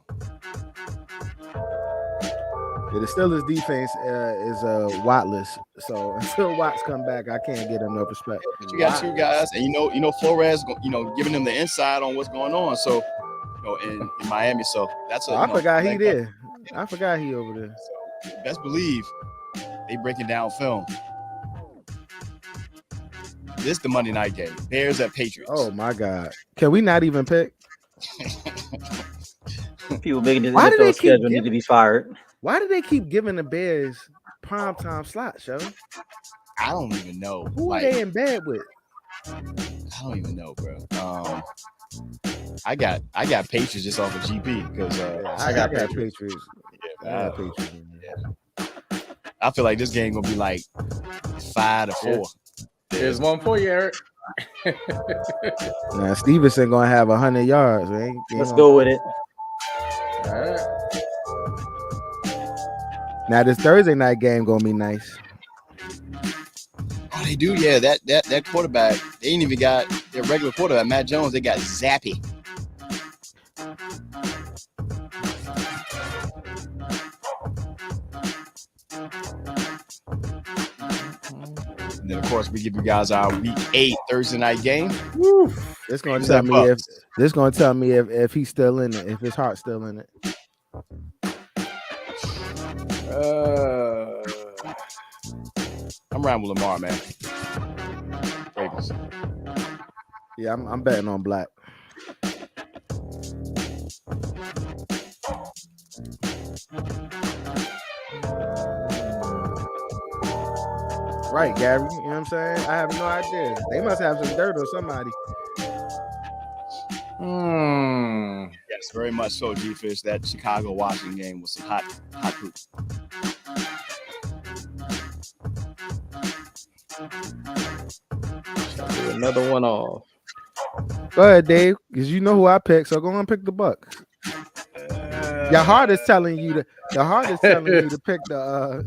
Yeah, the Steelers defense is Wattless. So until Watts come back, I can't get enough respect. But you got two guys, and you know Flores, giving them the inside on what's going on. So, in Miami, so that's I forgot he there. I forgot he over there. So best believe they breaking down film. This the Monday night game. Bears at Patriots. Oh my God! Can we not even pick? People making the Why do they NFL keep schedule need to giving- be fired. Why do they keep giving the Bears primetime slots, yo? I don't even know. Who Like, are they in bed with? I don't even know, bro. I got Patriots just off of GP because I got Patriots. I Yeah, got Patriots. I feel like this game gonna be like 5-4. There's one for you, Eric. Now Stevenson gonna have 100 yards. Right? Let's go with it. All right. Now this Thursday night game gonna be nice. Oh, they do, yeah. That quarterback, they ain't even got their regular quarterback, Matt Jones. They got Zappy. And then of course we give you guys our week 8 Thursday night game. Woo. It's gonna Who's tell that me if he's still in it, if his heart's still in it. I'm riding with Lamar, man. Ravens. Yeah, I'm betting on black. Right, Gary. You know what I'm saying? I have no idea. They must have some dirt on somebody. Yes, very much so, G-Fish. That Chicago-Washington game was some hot poop. Shall do another one off. Go ahead, Dave, because you know who I picked. So go on and pick the Bucks. Your heart is telling you to pick the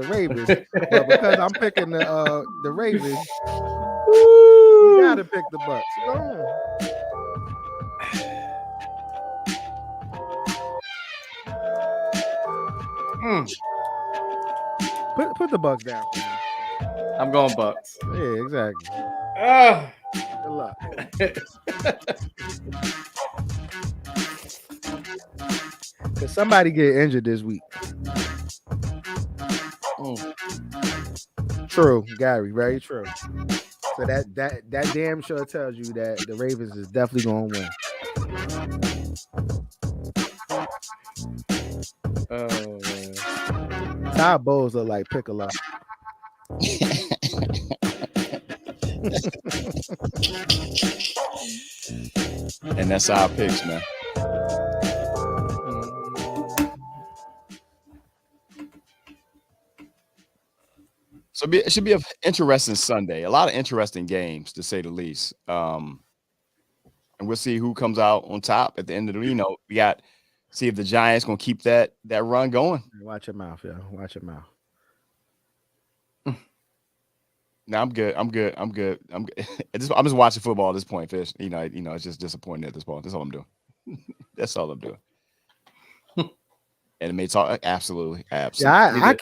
Ravens, but because I'm picking the Ravens, you gotta pick the Bucks. Go on. Put the Bucks down. I'm going Bucks. Yeah, exactly. Good luck. Cause somebody get injured this week. True, Gary. Very true. So that damn sure tells you that the Ravens is definitely gonna win. Oh man. Todd Bowles look like Piccolo. And that's our picks, man. So it should be an interesting Sunday. A lot of interesting games, to say the least. And we'll see who comes out on top at the end of the. We got see if the Giants gonna keep that run going. Watch your mouth, yo. Watch your mouth. No, I'm good. I'm good. I'm just watching football at this point, Fish. It's just disappointing at this point. That's all I'm doing. That's all I'm doing. And it may talk absolutely. Yeah, I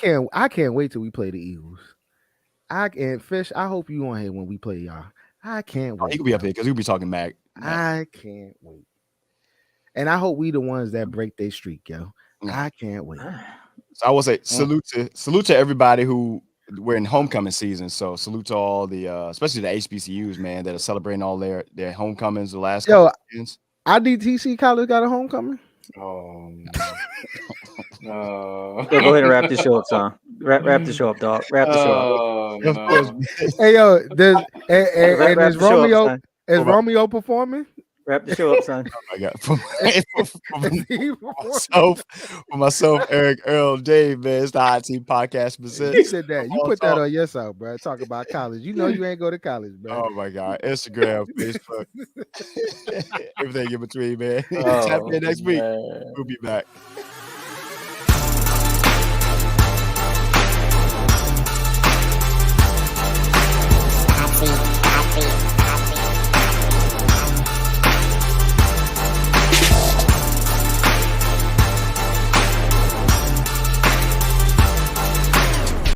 can't wait till we play the Eagles. Fish, I hope you on here when we play y'all. I can't wait. He could be up here because he'll be talking Mac. I can't wait. And I hope we the ones that break their streak, yo. I can't wait. So I will say salute to everybody who we're in homecoming season. So salute to all the especially the HBCUs, man, that are celebrating all their homecomings the last couple of seasons. IDTC College got a homecoming. Oh no. Go ahead and wrap this show up, son. Wrap the show up, dog. Wrap the show up. No. Hey yo, is Romeo Romeo performing? Wrap the show up, son. Oh my God. For myself, Eric, Earl, Dave, man. It's the Hot Team Podcast. You said that. You put that on yourself, bro. Talk about college. You know you ain't go to college, bro. Oh my God. Instagram, Facebook, everything in between, man. Tap in next week. We'll be back.